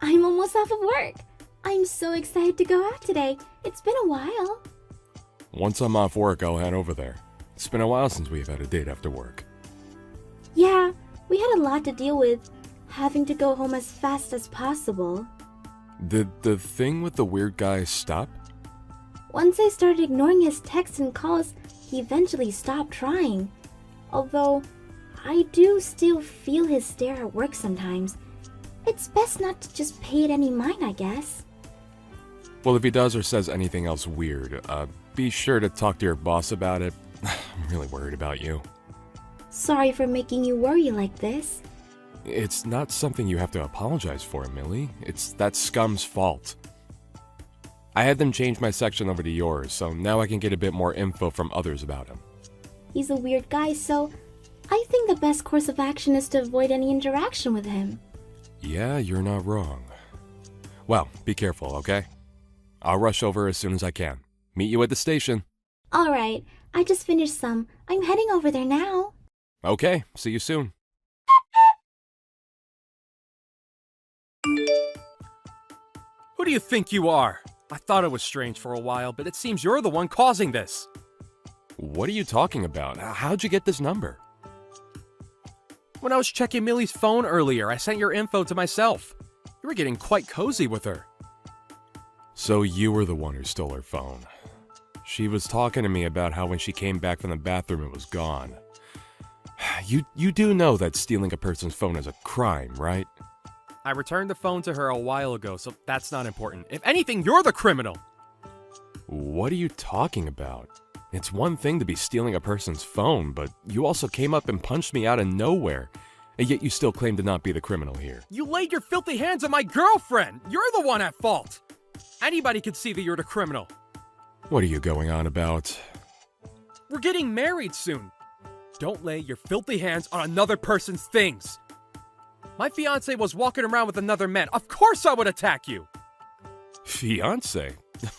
I'm almost off of work. I'm so excited to go out today. It's been a while. Once I'm off work, I'll head over there. It's been a while since we've had a date after work. Yeah, we had a lot to deal with, having to go home as fast as possible. Did the thing with the weird guy stop? Once I started ignoring his texts and calls, he eventually stopped trying. Although, I do still feel his stare at work sometimes. It's best not to just pay it any mind, I guess. Well, if he does or says anything else weird, be sure to talk to your boss about it. I'm really worried about you. Sorry for making you worry like this. It's not something you have to apologize for, Millie. It's that scum's fault. I had them change my section over to yours, so now I can get a bit more info from others about him. He's a weird guy, so I think the best course of action is to avoid any interaction with him. Yeah, you're not wrong. Well, be careful, okay? I'll rush over as soon as I can. Meet you at the station. Alright, I just finished some. I'm heading over there now. Okay, see you soon. Who do you think you are? I thought it was strange for a while, but it seems you're the one causing this. What are you talking about? How'd you get this number? When I was checking Millie's phone earlier, I sent your info to myself. You were getting quite cozy with her. So you were the one who stole her phone. She was talking to me about how when she came back from the bathroom it was gone. You do know that stealing a person's phone is a crime, right? I returned the phone to her a while ago, so that's not important. If anything, you're the criminal. What are you talking about? It's one thing to be stealing a person's phone, but you also came up and punched me out of nowhere, and yet you still claim to not be the criminal here. You laid your filthy hands on my girlfriend! You're the one at fault! Anybody could see that you're the criminal. What are you going on about? We're getting married soon. Don't lay your filthy hands on another person's things. My fiancé was walking around with another man. Of course I would attack you! Fiancé?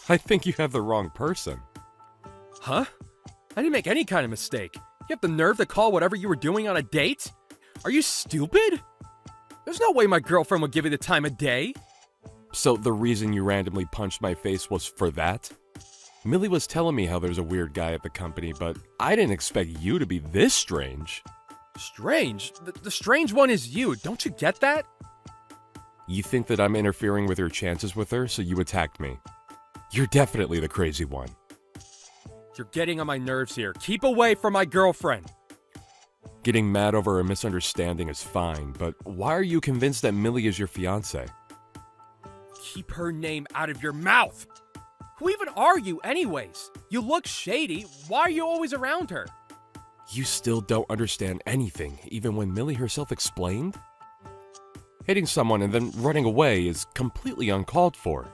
I think you have the wrong person. Huh? I didn't make any kind of mistake. You have the nerve to call whatever you were doing on a date? Are you stupid? There's no way my girlfriend would give you the time of day. So the reason you randomly punched my face was for that? Millie was telling me how there's a weird guy at the company, but I didn't expect you to be this strange. Strange? The strange one is you. Don't you get that? You think that I'm interfering with your chances with her, so you attacked me. You're definitely the crazy one. You're getting on my nerves here. Keep away from my girlfriend. Getting mad over a misunderstanding is fine, but why are you convinced that Millie is your fiancé? Keep her name out of your mouth. Who even are you anyways? You look shady. Why are you always around her? You still don't understand anything, even when Millie herself explained? Hitting someone and then running away is completely uncalled for.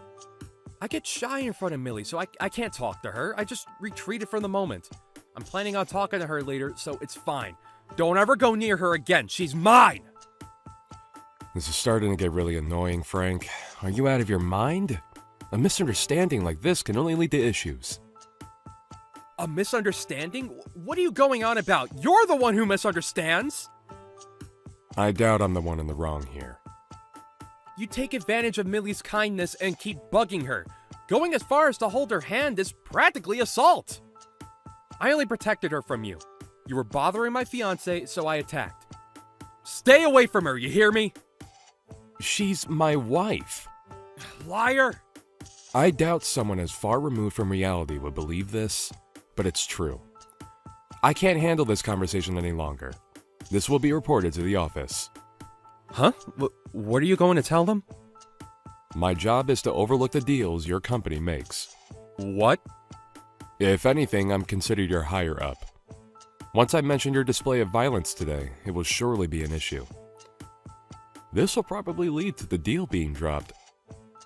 I get shy in front of Millie, so I can't talk to her. I just retreated from the moment. I'm planning on talking to her later, so it's fine. Don't ever go near her again. She's mine! This is starting to get really annoying, Frank. Are you out of your mind? A misunderstanding like this can only lead to issues. A misunderstanding? What are you going on about? You're the one who misunderstands! I doubt I'm the one in the wrong here. You take advantage of Millie's kindness and keep bugging her. Going as far as to hold her hand is practically assault. I only protected her from you. You were bothering my fiancé, so I attacked. Stay away from her, you hear me? She's my wife. Liar! I doubt someone as far removed from reality would believe this, but it's true. I can't handle this conversation any longer. This will be reported to the office. Huh? What are you going to tell them? My job is to overlook the deals your company makes. What? If anything, I'm considered your higher up. Once I mention your display of violence today, it will surely be an issue. This will probably lead to the deal being dropped.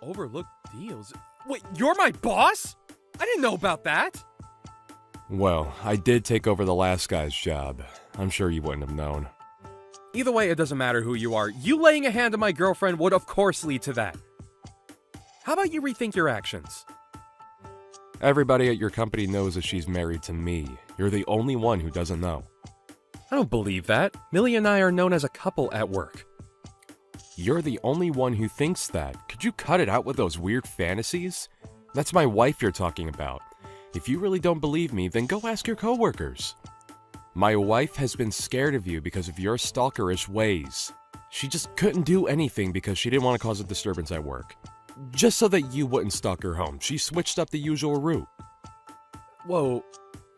Overlook deals? Wait, you're my boss? I didn't know about that. Well, I did take over the last guy's job. I'm sure you wouldn't have known. Either way, it doesn't matter who you are. You laying a hand on my girlfriend would of course lead to that. How about you rethink your actions? Everybody at your company knows that she's married to me. You're the only one who doesn't know. I don't believe that. Millie and I are known as a couple at work. You're the only one who thinks that. Could you cut it out with those weird fantasies? That's my wife you're talking about. If you really don't believe me, then go ask your coworkers. My wife has been scared of you because of your stalkerish ways. She just couldn't do anything because she didn't want to cause a disturbance at work. Just so that you wouldn't stalk her home, she switched up the usual route. Whoa,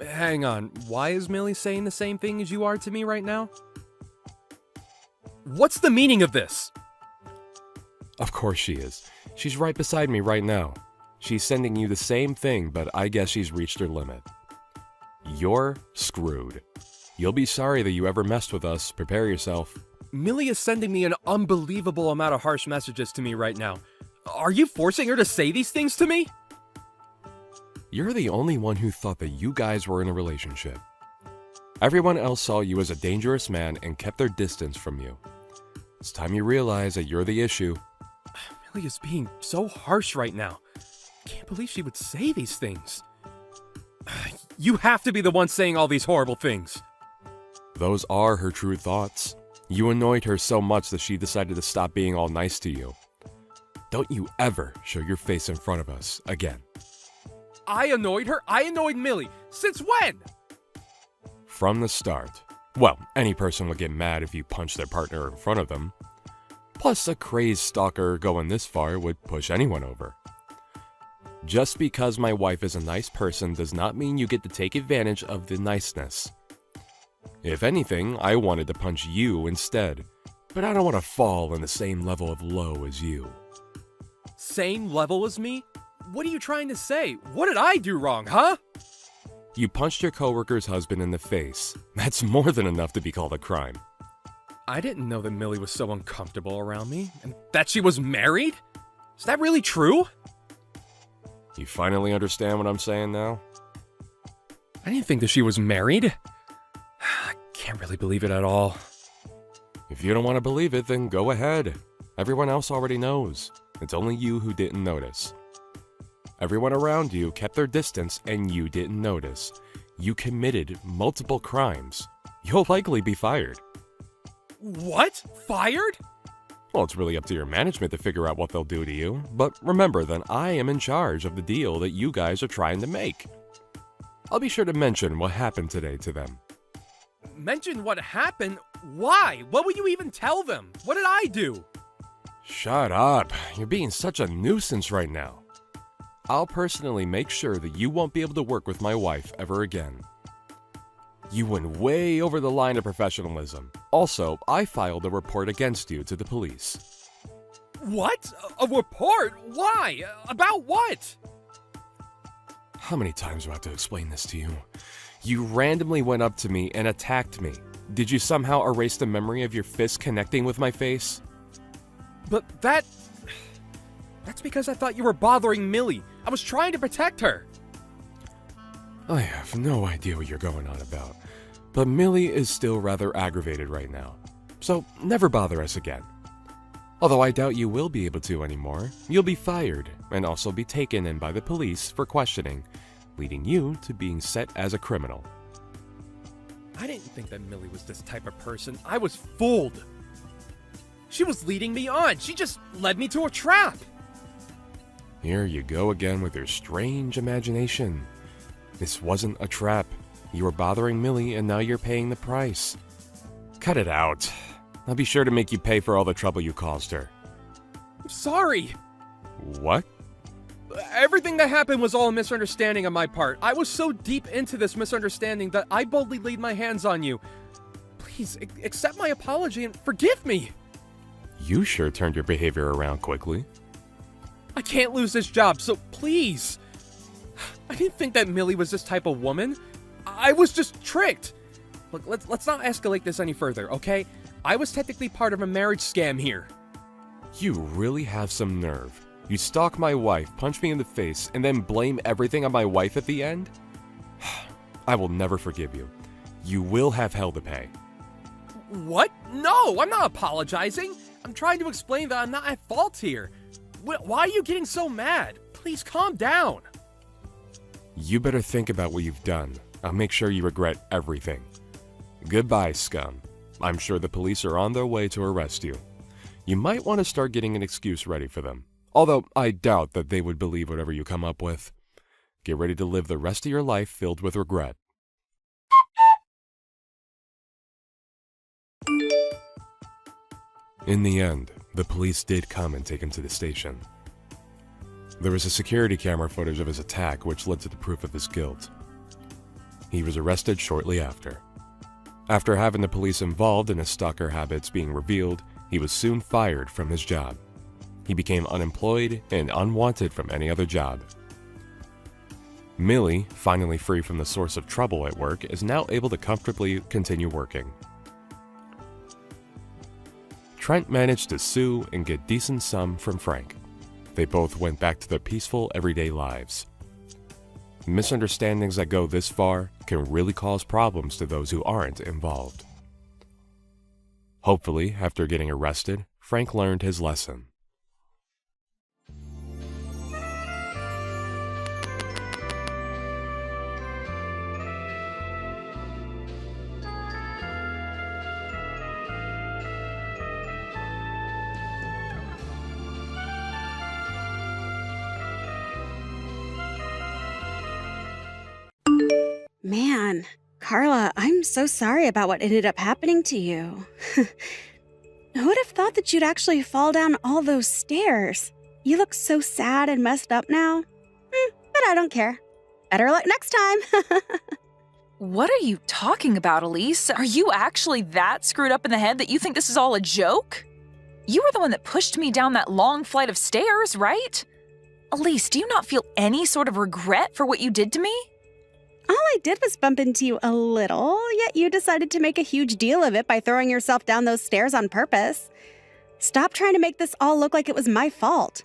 hang on. Why is Millie saying the same thing as you are to me right now? What's the meaning of this? Of course she is. She's right beside me right now. She's sending you the same thing, but I guess she's reached her limit. You're screwed. You'll be sorry that you ever messed with us. Prepare yourself. Millie is sending me an unbelievable amount of harsh messages to me right now. Are you forcing her to say these things to me? You're the only one who thought that you guys were in a relationship. Everyone else saw you as a dangerous man and kept their distance from you. It's time you realize that you're the issue. Millie is being so harsh right now. I can't believe she would say these things. You have to be the one saying all these horrible things. Those are her true thoughts. You annoyed her so much that she decided to stop being all nice to you. Don't you ever show your face in front of us again. I annoyed her? I annoyed Millie. Since when? From the start. Well, any person would get mad if you punched their partner in front of them. Plus, a crazed stalker going this far would push anyone over. Just because my wife is a nice person does not mean you get to take advantage of the niceness. If anything, I wanted to punch you instead, but I don't want to fall in the same level of low as you. Same level as me? What are you trying to say? What did I do wrong, huh? You punched your coworker's husband in the face. That's more than enough to be called a crime. I didn't know that Millie was so uncomfortable around me, and that she was married? Is that really true? You finally understand what I'm saying now? I didn't think that she was married. I can't really believe it at all. If you don't want to believe it, then go ahead. Everyone else already knows. It's only you who didn't notice. Everyone around you kept their distance and you didn't notice. You committed multiple crimes. You'll likely be fired. What? Fired? Well, it's really up to your management to figure out what they'll do to you. But remember that I am in charge of the deal that you guys are trying to make. I'll be sure to mention what happened today to them. Mention what happened? Why? What would you even tell them? What did I do? Shut up. You're being such a nuisance right now. I'll personally make sure that you won't be able to work with my wife ever again. You went way over the line of professionalism. Also, I filed a report against you to the police. What? A report? Why? About what? How many times do I have to explain this to you? You randomly went up to me and attacked me. Did you somehow erase the memory of your fist connecting with my face? But that's because I thought you were bothering Millie. I was trying to protect her. I have no idea what you're going on about, but Millie is still rather aggravated right now, so never bother us again. Although I doubt you will be able to anymore, you'll be fired and also be taken in by the police for questioning, leading you to being set as a criminal. I didn't think that Millie was this type of person. I was fooled. She was leading me on. She just led me to a trap. Here you go again with your strange imagination. This wasn't a trap. You were bothering Millie and now you're paying the price. Cut it out. I'll be sure to make you pay for all the trouble you caused her. I'm sorry. What? Everything that happened was all a misunderstanding on my part. I was so deep into this misunderstanding that I boldly laid my hands on you. Please, accept my apology and forgive me. You sure turned your behavior around quickly. I can't lose this job, so please. I didn't think that Millie was this type of woman. I was just tricked. Look, let's not escalate this any further, okay? I was technically part of a marriage scam here. You really have some nerve. You stalk my wife, punch me in the face, and then blame everything on my wife at the end? I will never forgive you. You will have hell to pay. What? No, I'm not apologizing. I'm trying to explain that I'm not at fault here. Why are you getting so mad? Please calm down. You better think about what you've done. I'll make sure you regret everything. Goodbye, scum. I'm sure the police are on their way to arrest you. you might want to start getting an excuse ready for them. Although I doubt that they would believe whatever you come up with. Get ready to live the rest of your life filled with regret. In the end, the police did come and take him to the station. There was a security camera footage of his attack which led to the proof of his guilt. He was arrested shortly after. After having the police involved in his stalker habits being revealed, he was soon fired from his job. He became unemployed and unwanted from any other job. Millie, finally free from the source of trouble at work, is now able to comfortably continue working. Trent managed to sue and get decent sum from Frank. They both went back to their peaceful, everyday lives. Misunderstandings that go this far can really cause problems to those who aren't involved. Hopefully, after getting arrested, Frank learned his lesson. Man, Carla, I'm so sorry about what ended up happening to you. Who would have thought that you'd actually fall down all those stairs? You look so sad and messed up now. But I don't care. Better luck next time. What are you talking about, Elise? Are you actually that screwed up in the head that you think this is all a joke? You were the one that pushed me down that long flight of stairs, right? Elise, do you not feel any sort of regret for what you did to me? All I did was bump into you a little, yet you decided to make a huge deal of it by throwing yourself down those stairs on purpose. Stop trying to make this all look like it was my fault.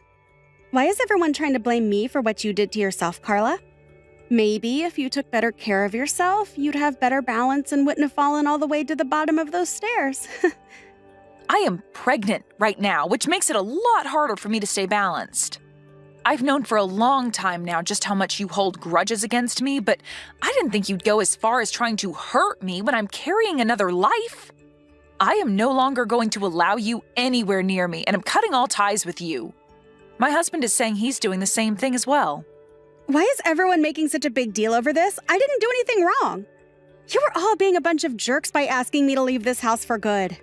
Why is everyone trying to blame me for what you did to yourself, Carla? Maybe if you took better care of yourself, you'd have better balance and wouldn't have fallen all the way to the bottom of those stairs. I am pregnant right now, which makes it a lot harder for me to stay balanced. I've known for a long time now just how much you hold grudges against me, but I didn't think you'd go as far as trying to hurt me when I'm carrying another life. I am no longer going to allow you anywhere near me, and I'm cutting all ties with you. My husband is saying he's doing the same thing as well. Why is everyone making such a big deal over this? I didn't do anything wrong. You were all being a bunch of jerks by asking me to leave this house for good.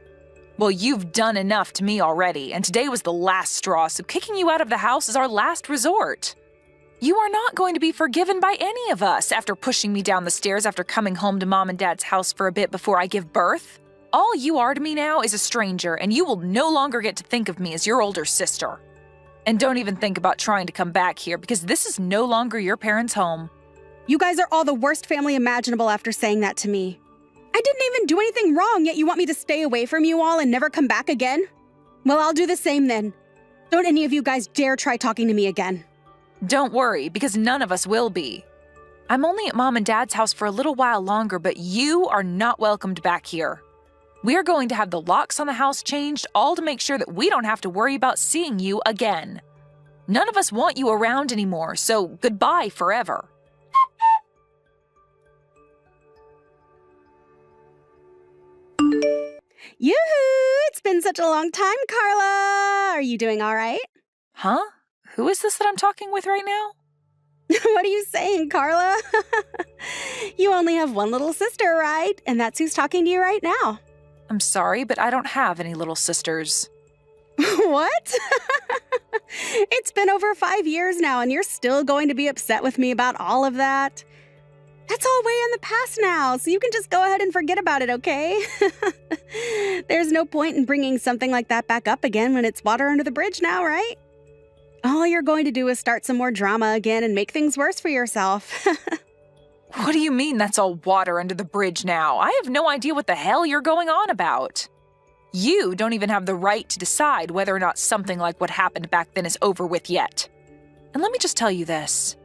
Well, you've done enough to me already, and today was the last straw, so kicking you out of the house is our last resort. You are not going to be forgiven by any of us after pushing me down the stairs after coming home to Mom and Dad's house for a bit before I give birth. All you are to me now is a stranger, and you will no longer get to think of me as your older sister. And don't even think about trying to come back here, because this is no longer your parents' home. You guys are all the worst family imaginable after saying that to me. I didn't even do anything wrong, yet you want me to stay away from you all and never come back again? Well, I'll do the same then. Don't any of you guys dare try talking to me again. Don't worry, because none of us will be. I'm only at Mom and Dad's house for a little while longer, but you are not welcomed back here. We are going to have the locks on the house changed, all to make sure that we don't have to worry about seeing you again. None of us want you around anymore, so goodbye forever. Yoo-hoo! It's been such a long time, Carla! Are you doing all right? Huh? Who is this that I'm talking with right now? What are you saying, Carla? You only have one little sister, right? And that's who's talking to you right now. I'm sorry, but I don't have any little sisters. What? It's been over 5 years now, and you're still going to be upset with me about all of that? That's all way in the past now, so you can just go ahead and forget about it, okay? There's no point in bringing something like that back up again when it's water under the bridge now, right? All you're going to do is start some more drama again and make things worse for yourself. What do you mean that's all water under the bridge now? I have no idea what the hell you're going on about. You don't even have the right to decide whether or not something like what happened back then is over with yet. And let me just tell you this.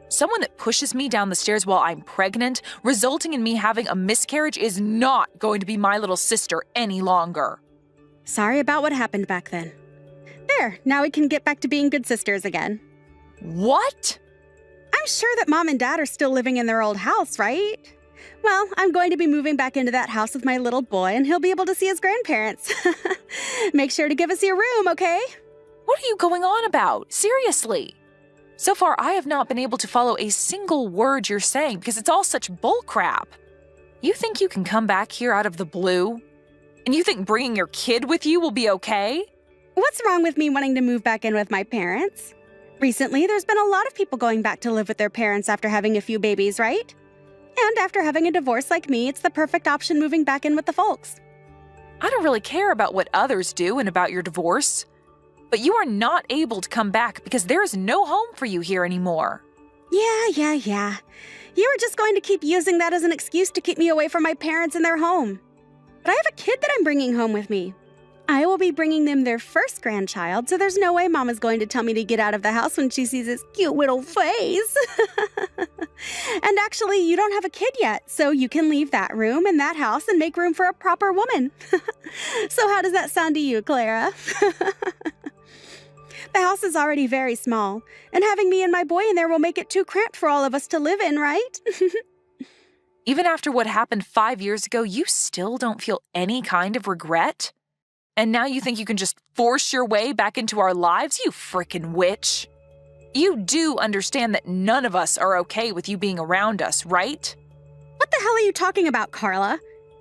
Someone that pushes me down the stairs while I'm pregnant, resulting in me having a miscarriage, is not going to be my little sister any longer. Sorry about what happened back then. There, now we can get back to being good sisters again. What? I'm sure that Mom and Dad are still living in their old house, right? Well, I'm going to be moving back into that house with my little boy, and he'll be able to see his grandparents. Make sure to give us your room, okay? What are you going on about? Seriously. So far, I have not been able to follow a single word you're saying because it's all such bullcrap. You think you can come back here out of the blue? And you think bringing your kid with you will be okay? What's wrong with me wanting to move back in with my parents? Recently, there's been a lot of people going back to live with their parents after having a few babies, right? And after having a divorce like me, it's the perfect option moving back in with the folks. I don't really care about what others do and about your divorce. But you are not able to come back because there is no home for you here anymore. Yeah. You were just going to keep using that as an excuse to keep me away from my parents and their home. But I have a kid that I'm bringing home with me. I will be bringing them their first grandchild, so there's no way Mama's going to tell me to get out of the house when she sees his cute little face. And actually, you don't have a kid yet, so you can leave that room and that house and make room for a proper woman. So how does that sound to you, Clara? The house is already very small, and having me and my boy in there will make it too cramped for all of us to live in, right? Even after what happened 5 years ago, you still don't feel any kind of regret? And now you think you can just force your way back into our lives, you frickin' witch? You do understand that none of us are okay with you being around us, right? What the hell are you talking about, Carla?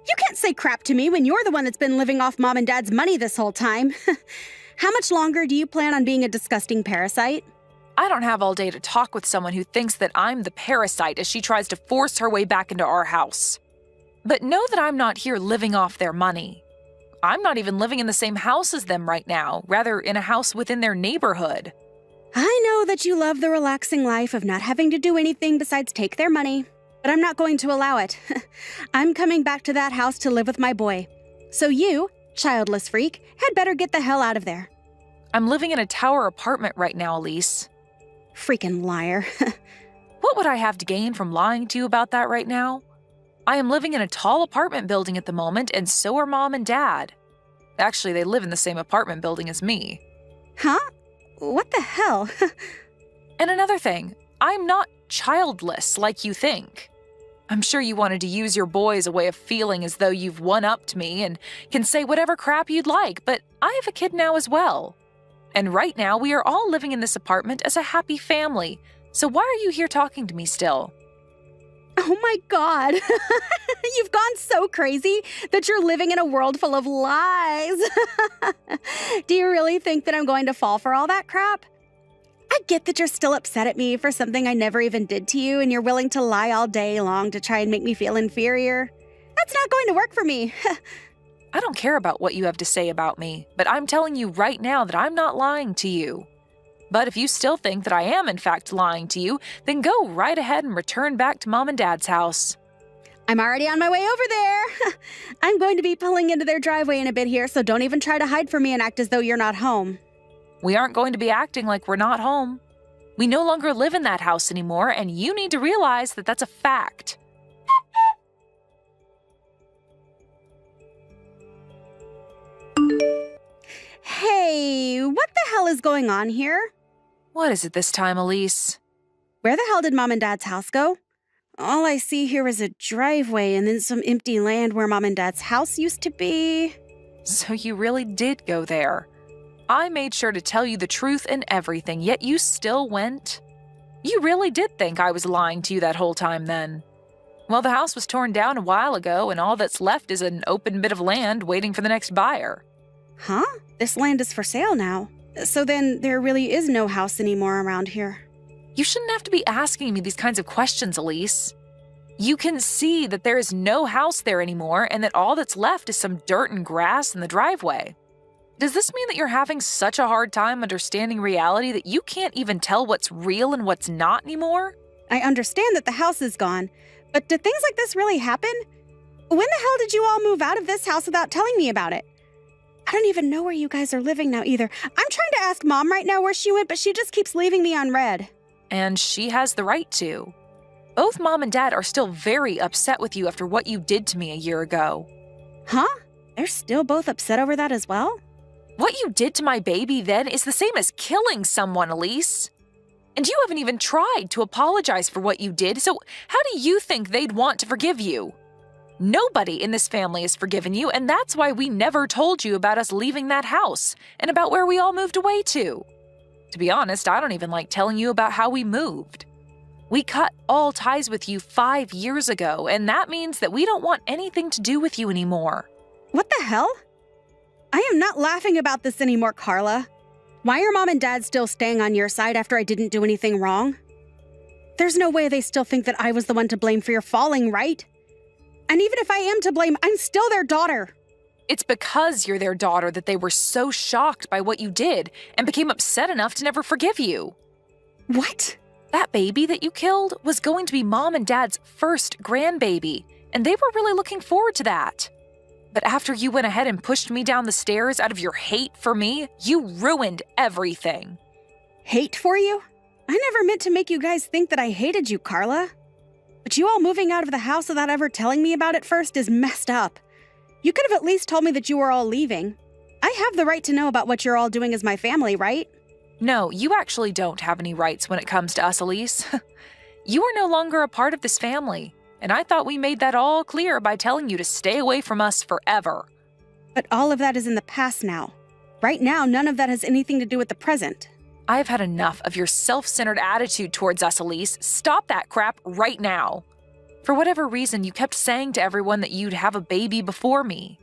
You can't say crap to me when you're the one that's been living off Mom and Dad's money this whole time. How much longer do you plan on being a disgusting parasite? I don't have all day to talk with someone who thinks that I'm the parasite as she tries to force her way back into our house. But know that I'm not here living off their money. I'm not even living in the same house as them right now, rather in a house within their neighborhood. I know that you love the relaxing life of not having to do anything besides take their money, but I'm not going to allow it. I'm coming back to that house to live with my boy. So you, childless freak, had better get the hell out of there. I'm living in a tower apartment right now, Elise. Freaking liar. What would I have to gain from lying to you about that right now? I am living in a tall apartment building at the moment, and so are Mom and Dad. Actually, they live in the same apartment building as me. Huh? What the hell? And another thing, I'm not childless like you think. I'm sure you wanted to use your boy as a way of feeling as though you've one-upped me and can say whatever crap you'd like, but I have a kid now as well. And right now, we are all living in this apartment as a happy family, so why are you here talking to me still? Oh my God. You've gone so crazy that you're living in a world full of lies. Do you really think that I'm going to fall for all that crap? I get that you're still upset at me for something I never even did to you, and you're willing to lie all day long to try and make me feel inferior. That's not going to work for me. I don't care about what you have to say about me, but I'm telling you right now that I'm not lying to you. But if you still think that I am in fact lying to you, then go right ahead and return back to Mom and Dad's house. I'm already on my way over there. I'm going to be pulling into their driveway in a bit here, so don't even try to hide from me and act as though you're not home. We aren't going to be acting like we're not home. We no longer live in that house anymore, and you need to realize that that's a fact. Hey, what the hell is going on here? What is it this time, Elise? Where the hell did Mom and Dad's house go? All I see here is a driveway and then some empty land where Mom and Dad's house used to be. So you really did go there. I made sure to tell you the truth and everything, yet you still went? You really did think I was lying to you that whole time then. Well, the house was torn down a while ago, and all that's left is an open bit of land waiting for the next buyer. Huh? This land is for sale now. So then there really is no house anymore around here. You shouldn't have to be asking me these kinds of questions, Elise. You can see that there is no house there anymore and that all that's left is some dirt and grass in the driveway. Does this mean that you're having such a hard time understanding reality that you can't even tell what's real and what's not anymore? I understand that the house is gone, but did things like this really happen? When the hell did you all move out of this house without telling me about it? I don't even know where you guys are living now either. I'm trying to ask Mom right now where she went, but she just keeps leaving me unread. And she has the right to. Both Mom and Dad are still very upset with you after what you did to me a year ago. Huh? They're still both upset over that as well? What you did to my baby then is the same as killing someone, Elise. And you haven't even tried to apologize for what you did, so how do you think they'd want to forgive you? Nobody in this family has forgiven you, and that's why we never told you about us leaving that house and about where we all moved away to. To be honest, I don't even like telling you about how we moved. We cut all ties with you 5 years ago, and that means that we don't want anything to do with you anymore. What the hell? I am not laughing about this anymore, Carla. Why are Mom and Dad still staying on your side after I didn't do anything wrong? There's no way they still think that I was the one to blame for your falling, right? And even if I am to blame, I'm still their daughter. It's because you're their daughter that they were so shocked by what you did and became upset enough to never forgive you. What? That baby that you killed was going to be Mom and Dad's first grandbaby, and they were really looking forward to that. But after you went ahead and pushed me down the stairs out of your hate for me, you ruined everything. Hate for you? I never meant to make you guys think that I hated you, Carla. But you all moving out of the house without ever telling me about it first is messed up. You could have at least told me that you were all leaving. I have the right to know about what you're all doing as my family, right? No, you actually don't have any rights when it comes to us, Elise. You are no longer a part of this family, and I thought we made that all clear by telling you to stay away from us forever. But all of that is in the past now. Right now, none of that has anything to do with the present. I've had enough of your self-centered attitude towards us, Elise. Stop that crap right now. For whatever reason, you kept saying to everyone that you'd have a baby before me.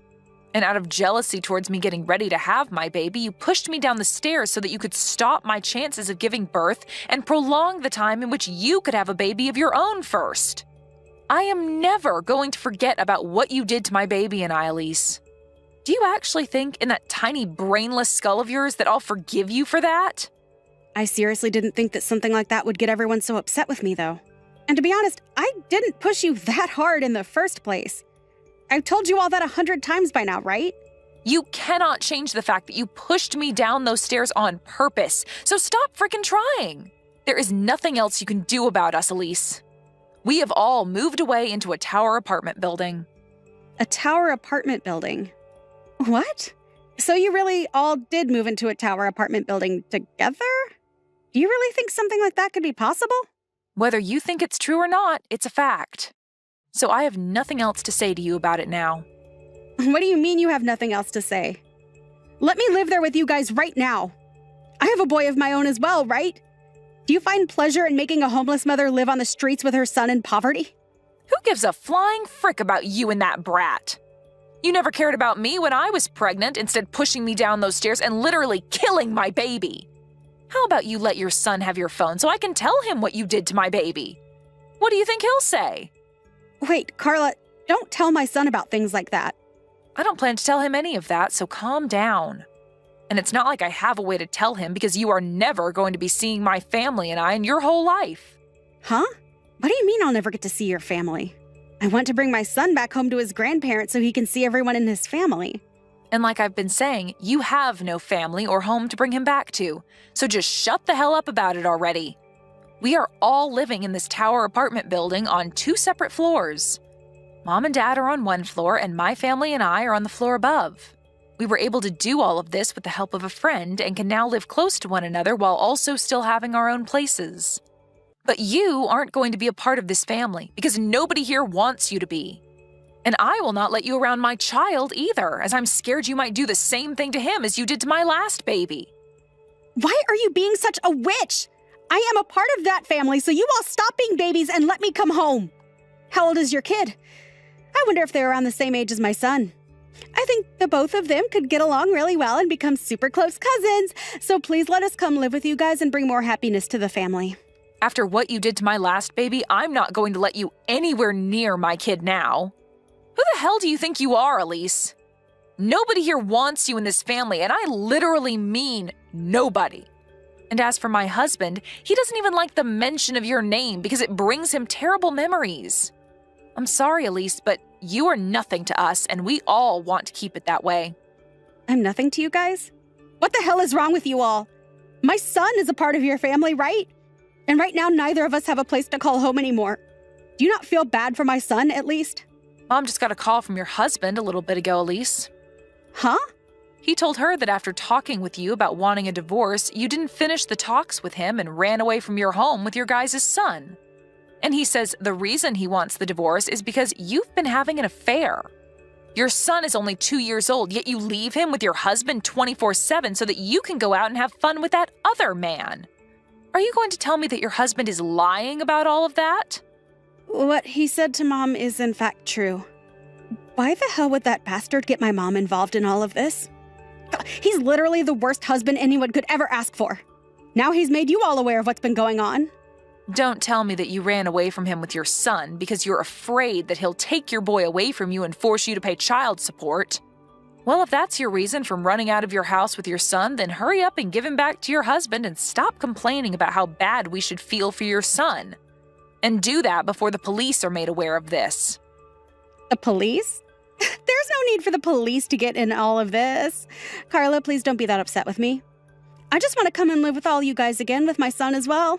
And out of jealousy towards me getting ready to have my baby, you pushed me down the stairs so that you could stop my chances of giving birth and prolong the time in which you could have a baby of your own first. I am never going to forget about what you did to my baby and I, Elise. Do you actually think in that tiny brainless skull of yours that I'll forgive you for that? I seriously didn't think that something like that would get everyone so upset with me, though. And to be honest, I didn't push you that hard in the first place. I've told you all that 100 times by now, right? You cannot change the fact that you pushed me down those stairs on purpose, so stop freaking trying. There is nothing else you can do about us, Elise. We have all moved away into a tower apartment building. A tower apartment building? What? So you really all did move into a tower apartment building together? Do you really think something like that could be possible? Whether you think it's true or not, it's a fact. So I have nothing else to say to you about it now. What do you mean you have nothing else to say? Let me live there with you guys right now. I have a boy of my own as well, right? Do you find pleasure in making a homeless mother live on the streets with her son in poverty? Who gives a flying frick about you and that brat? You never cared about me when I was pregnant, instead pushing me down those stairs and literally killing my baby. How about you let your son have your phone so I can tell him what you did to my baby? What do you think he'll say? Wait, Carla, don't tell my son about things like that. I don't plan to tell him any of that, so calm down. And it's not like I have a way to tell him because you are never going to be seeing my family and I in your whole life. Huh? What do you mean I'll never get to see your family? I want to bring my son back home to his grandparents so he can see everyone in his family. And like I've been saying, you have no family or home to bring him back to, so just shut the hell up about it already. We are all living in this tower apartment building on 2 separate floors. Mom and Dad are on 1 floor, and my family and I are on the floor above. We were able to do all of this with the help of a friend and can now live close to one another while also still having our own places. But you aren't going to be a part of this family because nobody here wants you to be. And I will not let you around my child either, as I'm scared you might do the same thing to him as you did to my last baby. Why are you being such a witch? I am a part of that family, so you all stop being babies and let me come home. How old is your kid? I wonder if they're around the same age as my son. I think the both of them could get along really well and become super close cousins, so please let us come live with you guys and bring more happiness to the family. After what you did to my last baby, I'm not going to let you anywhere near my kid now. Who the hell do you think you are, Elise? Nobody here wants you in this family, and I literally mean nobody. And as for my husband, he doesn't even like the mention of your name because it brings him terrible memories. I'm sorry, Elise, but you are nothing to us, and we all want to keep it that way. I'm nothing to you guys? What the hell is wrong with you all? My son is a part of your family, right? And right now, neither of us have a place to call home anymore. Do you not feel bad for my son, at least? Mom just got a call from your husband a little bit ago, Elise. Huh? He told her that after talking with you about wanting a divorce, you didn't finish the talks with him and ran away from your home with your guys' son. And he says the reason he wants the divorce is because you've been having an affair. Your son is only 2 years old, yet you leave him with your husband 24/7 so that you can go out and have fun with that other man. Are you going to tell me that your husband is lying about all of that? What he said to Mom is in fact true. Why the hell would that bastard get my mom involved in all of this? He's literally the worst husband anyone could ever ask for. Now he's made you all aware of what's been going on. Don't tell me that you ran away from him with your son because you're afraid that he'll take your boy away from you and force you to pay child support. Well, if that's your reason for running out of your house with your son, then hurry up and give him back to your husband and stop complaining about how bad we should feel for your son. And do that before the police are made aware of this. The police? There's no need for the police to get in all of this. Carla, please don't be that upset with me. I just want to come and live with all you guys again with my son as well.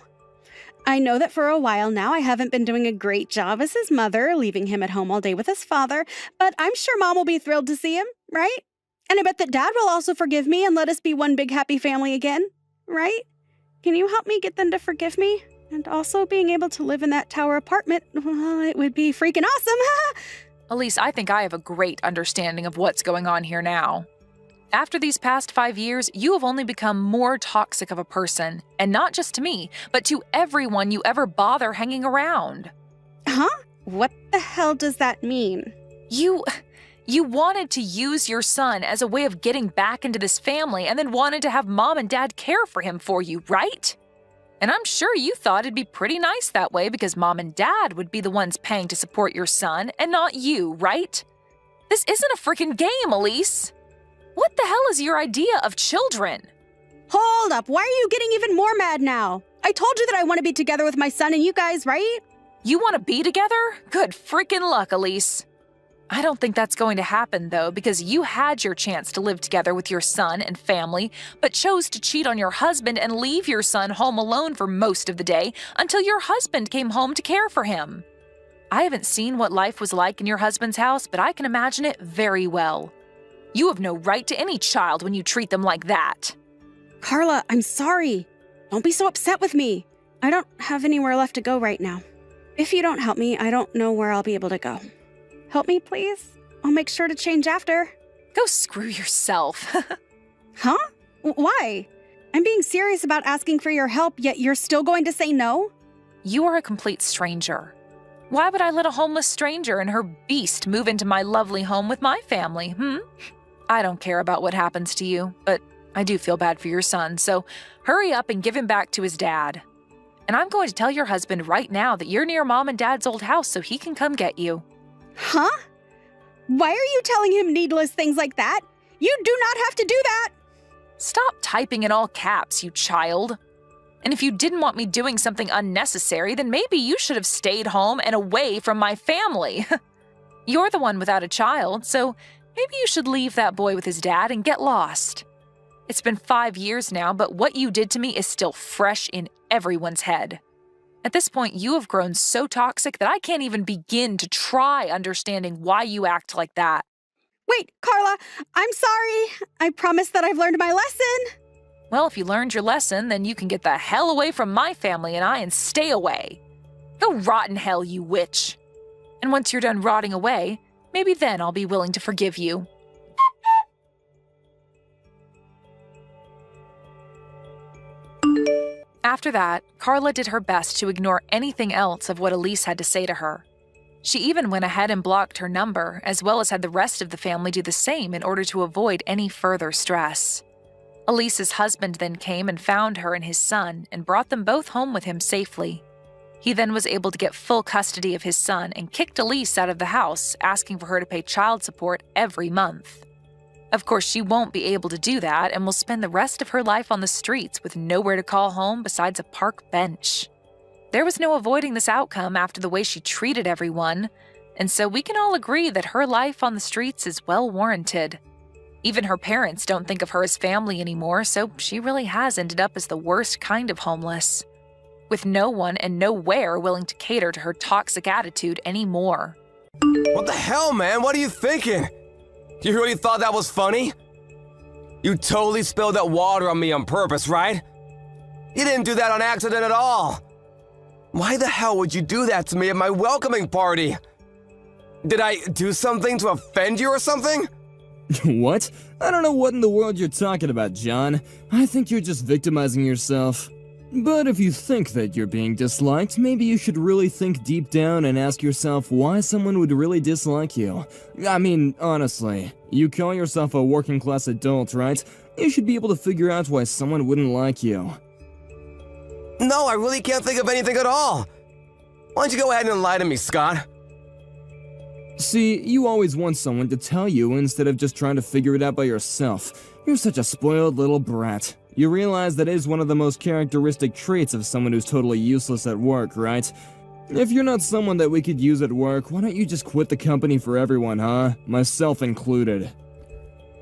I know that for a while now I haven't been doing a great job as his mother, leaving him at home all day with his father, but I'm sure Mom will be thrilled to see him, right? And I bet that Dad will also forgive me and let us be one big happy family again, right? Can you help me get them to forgive me? And also being able to live in that tower apartment, well, it would be freaking awesome. Elise, I think I have a great understanding of what's going on here now. After these past 5 years, you have only become more toxic of a person, and not just to me, but to everyone you ever bother hanging around. Huh? What the hell does that mean? You wanted to use your son as a way of getting back into this family and then wanted to have Mom and Dad care for him for you, right? And I'm sure you thought it'd be pretty nice that way because Mom and Dad would be the ones paying to support your son and not you, right? This isn't a freaking game, Elise. What the hell is your idea of children? Hold up, why are you getting even more mad now? I told you that I want to be together with my son and you guys, right? You want to be together? Good freaking luck, Elise. I don't think that's going to happen, though, because you had your chance to live together with your son and family, but chose to cheat on your husband and leave your son home alone for most of the day until your husband came home to care for him. I haven't seen what life was like in your husband's house, but I can imagine it very well. You have no right to any child when you treat them like that. Carla, I'm sorry. Don't be so upset with me. I don't have anywhere left to go right now. If you don't help me, I don't know where I'll be able to go. Help me, please? I'll make sure to change after. Go screw yourself. Huh? Why? I'm being serious about asking for your help, yet you're still going to say no? You are a complete stranger. Why would I let a homeless stranger and her beast move into my lovely home with my family, I don't care about what happens to you, but I do feel bad for your son, so hurry up and give him back to his dad. And I'm going to tell your husband right now that you're near Mom and Dad's old house so he can come get you. Huh? Why are you telling him needless things like that? You do not have to do that! Stop typing in all caps, you child. And if you didn't want me doing something unnecessary, then maybe you should have stayed home and away from my family. You're the one without a child, so maybe you should leave that boy with his dad and get lost. It's been 5 years now, but what you did to me is still fresh in everyone's head. At this point, you have grown so toxic that I can't even begin to try understanding why you act like that. Wait, Carla, I'm sorry. I promise that I've learned my lesson. Well, if you learned your lesson, then you can get the hell away from my family and I and stay away. Go rot in hell, you witch. And once you're done rotting away, maybe then I'll be willing to forgive you. After that, Carla did her best to ignore anything else of what Elise had to say to her. She even went ahead and blocked her number, as well as had the rest of the family do the same in order to avoid any further stress. Elise's husband then came and found her and his son and brought them both home with him safely. He then was able to get full custody of his son and kicked Elise out of the house, asking for her to pay child support every month. Of course, she won't be able to do that and will spend the rest of her life on the streets with nowhere to call home besides a park bench. There was no avoiding this outcome after the way she treated everyone, and so we can all agree that her life on the streets is well warranted. Even her parents don't think of her as family anymore, so she really has ended up as the worst kind of homeless, with no one and nowhere willing to cater to her toxic attitude anymore. What the hell, man? What are you thinking? You really thought that was funny? You totally spilled that water on me on purpose, right? You didn't do that on accident at all. Why the hell would you do that to me at my welcoming party? Did I do something to offend you or something? What? I don't know what in the world you're talking about, John. I think you're just victimizing yourself. But if you think that you're being disliked, maybe you should really think deep down and ask yourself why someone would really dislike you. I mean, honestly, you call yourself a working class adult, right? You should be able to figure out why someone wouldn't like you. No, I really can't think of anything at all. Why don't you go ahead and enlighten me, Scott? See, you always want someone to tell you instead of just trying to figure it out by yourself. You're such a spoiled little brat. You realize that is one of the most characteristic traits of someone who's totally useless at work, right? If you're not someone that we could use at work, why don't you just quit the company for everyone, huh? Myself included.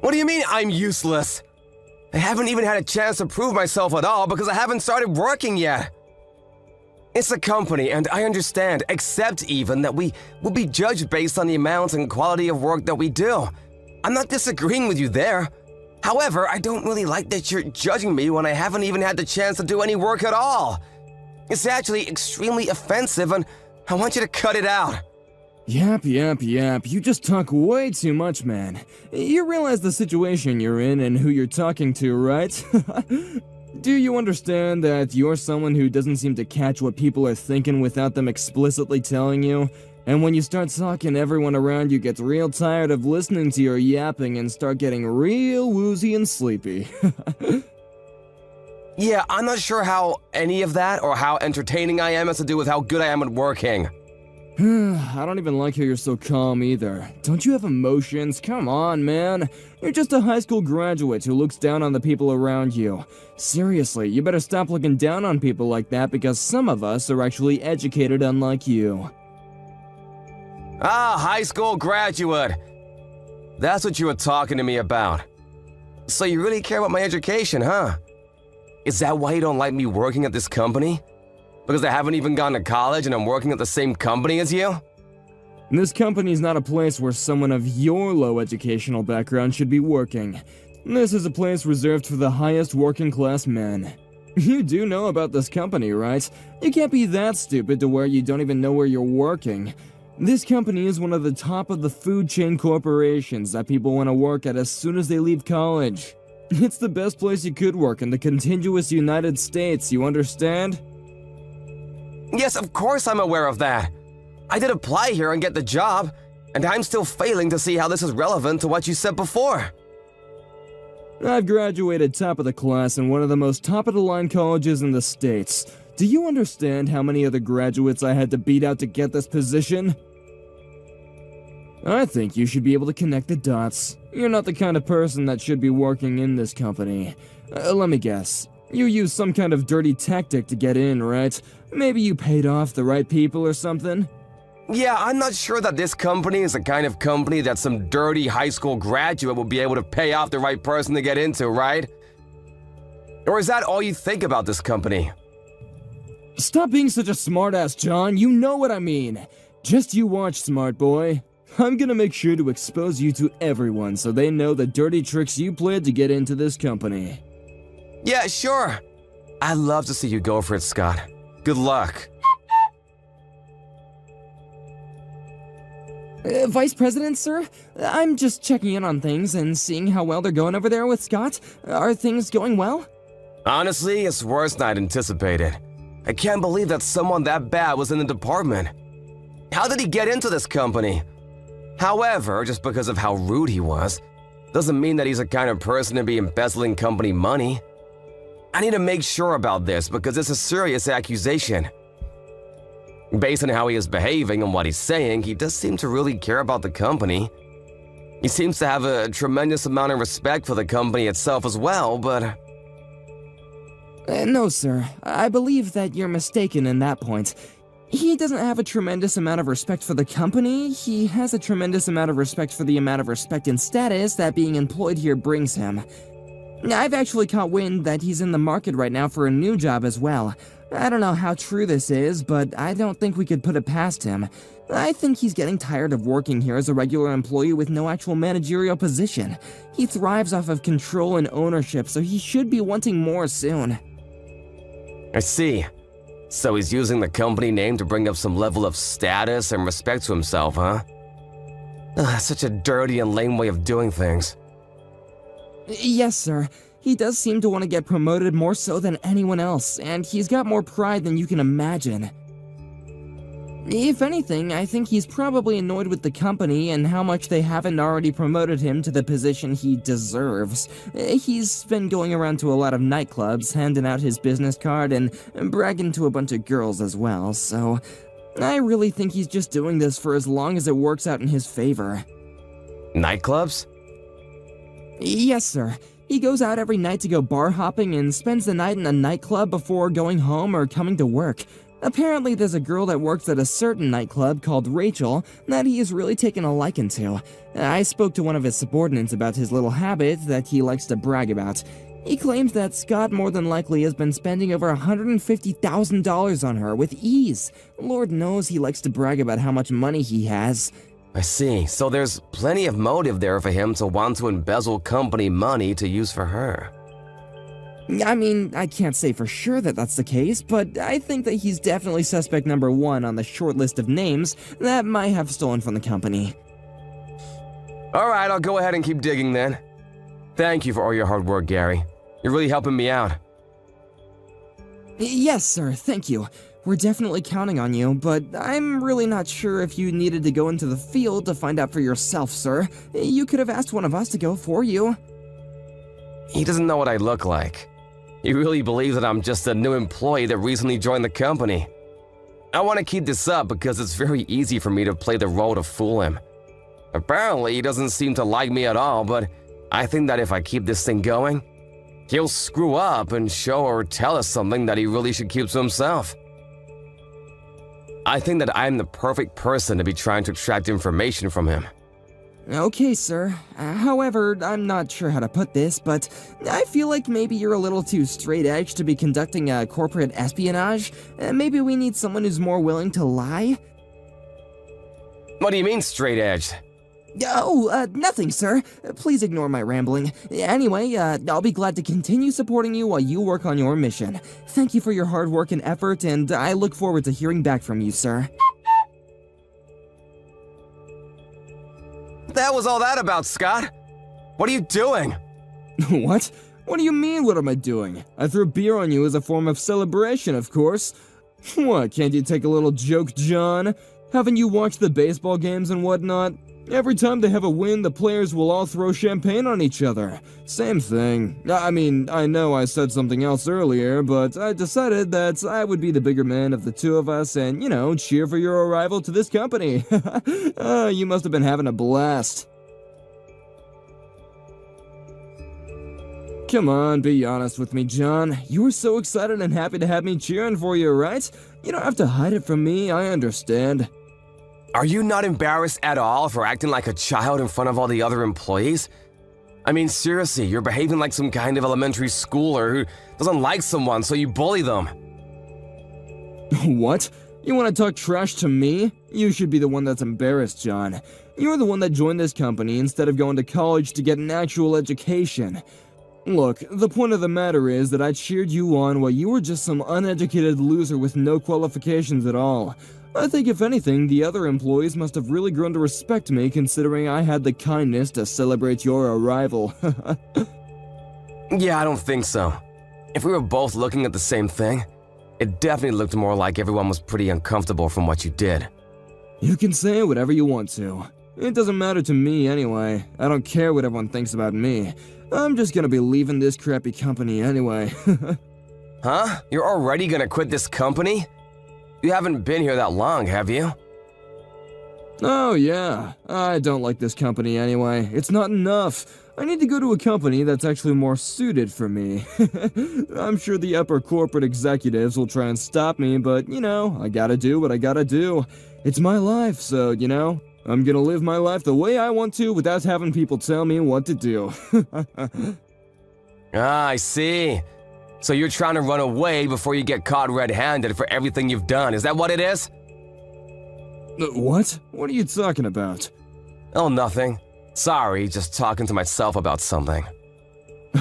What do you mean I'm useless? I haven't even had a chance to prove myself at all because I haven't started working yet. It's a company, and I understand, accept even, that we will be judged based on the amount and quality of work that we do. I'm not disagreeing with you there. However, I don't really like that you're judging me when I haven't even had the chance to do any work at all. It's actually extremely offensive, and I want you to cut it out. Yap. You just talk way too much, man. You realize the situation you're in and who you're talking to, right? Do you understand that you're someone who doesn't seem to catch what people are thinking without them explicitly telling you? And when you start talking, everyone around you gets real tired of listening to your yapping and start getting real woozy and sleepy. Yeah, I'm not sure how any of that or how entertaining I am has to do with how good I am at working. I don't even like how you're so calm either. Don't you have emotions? Come on, man. You're just a high school graduate who looks down on the people around you. Seriously, you better stop looking down on people like that because some of us are actually educated unlike you. Ah, high school graduate. That's what you were talking to me about. So you really care about my education, huh? Is that why you don't like me working at this company? Because I haven't even gone to college and I'm working at the same company as you? This company's not a place where someone of your low educational background should be working. This is a place reserved for the highest working class men. You do know about this company, right? You can't be that stupid to where you don't even know where you're working. This company is one of the top of the food chain corporations that people want to work at as soon as they leave college. It's the best place you could work in the contiguous United States, you understand? Yes, of course I'm aware of that. I did apply here and get the job, and I'm still failing to see how this is relevant to what you said before. I've graduated top of the class in one of the most top-of-the-line colleges in the States. Do you understand how many other graduates I had to beat out to get this position? I think you should be able to connect the dots. You're not the kind of person that should be working in this company. Let me guess. You used some kind of dirty tactic to get in, right? Maybe you paid off the right people or something? Yeah, I'm not sure that this company is the kind of company that some dirty high school graduate will be able to pay off the right person to get into, right? Or is that all you think about this company? Stop being such a smartass, John. You know what I mean. Just you watch, smart boy. I'm gonna make sure to expose you to everyone so they know the dirty tricks you played to get into this company. Yeah, sure. I'd love to see you go for it, Scott. Good luck. Vice President, sir? I'm just checking in on things and seeing how well they're going over there with Scott. Are things going well? Honestly, it's worse than I'd anticipated. I can't believe that someone that bad was in the department. How did he get into this company? However, just because of how rude he was, doesn't mean that he's the kind of person to be embezzling company money. I need to make sure about this because it's a serious accusation. Based on how he is behaving and what he's saying, he does seem to really care about the company. He seems to have a tremendous amount of respect for the company itself as well, but... No, sir. I believe that you're mistaken in that point. He doesn't have a tremendous amount of respect for the company. He has a tremendous amount of respect for the amount of respect and status that being employed here brings him. I've actually caught wind that he's in the market right now for a new job as well. I don't know how true this is, but I don't think we could put it past him. I think he's getting tired of working here as a regular employee with no actual managerial position. He thrives off of control and ownership, so he should be wanting more soon. I see. So he's using the company name to bring up some level of status and respect to himself, huh? Such a dirty and lame way of doing things. Yes, sir. He does seem to want to get promoted more so than anyone else, and he's got more pride than you can imagine. If anything, I think he's probably annoyed with the company and how much they haven't already promoted him to the position he deserves. He's been going around to a lot of nightclubs, handing out his business card and bragging to a bunch of girls as well, so I really think he's just doing this for as long as it works out in his favor. Nightclubs? Yes, sir. He goes out every night to go bar hopping and spends the night in a nightclub before going home or coming to work. Apparently there's a girl that works at a certain nightclub called Rachel that he has really taken a liking to. I spoke to one of his subordinates about his little habit that he likes to brag about. He claims that Scott more than likely has been spending over $150,000 on her with ease. Lord knows he likes to brag about how much money he has. I see. So there's plenty of motive there for him to want to embezzle company money to use for her. I mean, I can't say for sure that that's the case, but I think that he's definitely suspect number one on the short list of names that might have stolen from the company. Alright, I'll go ahead and keep digging then. Thank you for all your hard work, Gary. You're really helping me out. Yes, sir, thank you. We're definitely counting on you, but I'm really not sure if you needed to go into the field to find out for yourself, sir. You could have asked one of us to go for you. He doesn't know what I look like. He really believes that I'm just a new employee that recently joined the company. I want to keep this up because it's very easy for me to play the role to fool him. Apparently, he doesn't seem to like me at all, but I think that if I keep this thing going, he'll screw up and show or tell us something that he really should keep to himself. I think that I'm the perfect person to be trying to extract information from him. Okay, sir. However, I'm not sure how to put this, but I feel like maybe you're a little too straight-edged to be conducting a corporate espionage. Maybe we need someone who's more willing to lie? What do you mean straight-edged? Oh, nothing, sir. Please ignore my rambling. Anyway, I'll be glad to continue supporting you while you work on your mission. Thank you for your hard work and effort, and I look forward to hearing back from you, sir. What the hell was all that about, Scott? What are you doing? What? What do you mean, what am I doing? I threw beer on you as a form of celebration, of course. What, can't you take a little joke, John? Haven't you watched the baseball games and whatnot? Every time they have a win, the players will all throw champagne on each other. Same thing. I mean, I know I said something else earlier, but I decided that I would be the bigger man of the two of us and, you know, cheer for your arrival to this company. You must have been having a blast. Come on, be honest with me, John. You were so excited and happy to have me cheering for you, right? You don't have to hide it from me, I understand. Are you not embarrassed at all for acting like a child in front of all the other employees? I mean, seriously, you're behaving like some kind of elementary schooler who doesn't like someone, so you bully them. What? You want to talk trash to me? You should be the one that's embarrassed, John. You're the one that joined this company instead of going to college to get an actual education. Look, the point of the matter is that I cheered you on while you were just some uneducated loser with no qualifications at all. I think if anything, the other employees must have really grown to respect me considering I had the kindness to celebrate your arrival. Yeah, I don't think so. If we were both looking at the same thing, it definitely looked more like everyone was pretty uncomfortable from what you did. You can say whatever you want to. It doesn't matter to me anyway. I don't care what everyone thinks about me. I'm just gonna be leaving this crappy company anyway. Huh? You're already gonna quit this company? You haven't been here that long, have you? Oh yeah, I don't like this company anyway. It's not enough. I need to go to a company that's actually more suited for me. I'm sure the upper corporate executives will try and stop me, but you know, I gotta do what I gotta do. It's my life, so you know, I'm gonna live my life the way I want to without having people tell me what to do. Ah, I see. So you're trying to run away before you get caught red-handed for everything you've done, is that what it is? What? What are you talking about? Oh, nothing. Sorry, just talking to myself about something.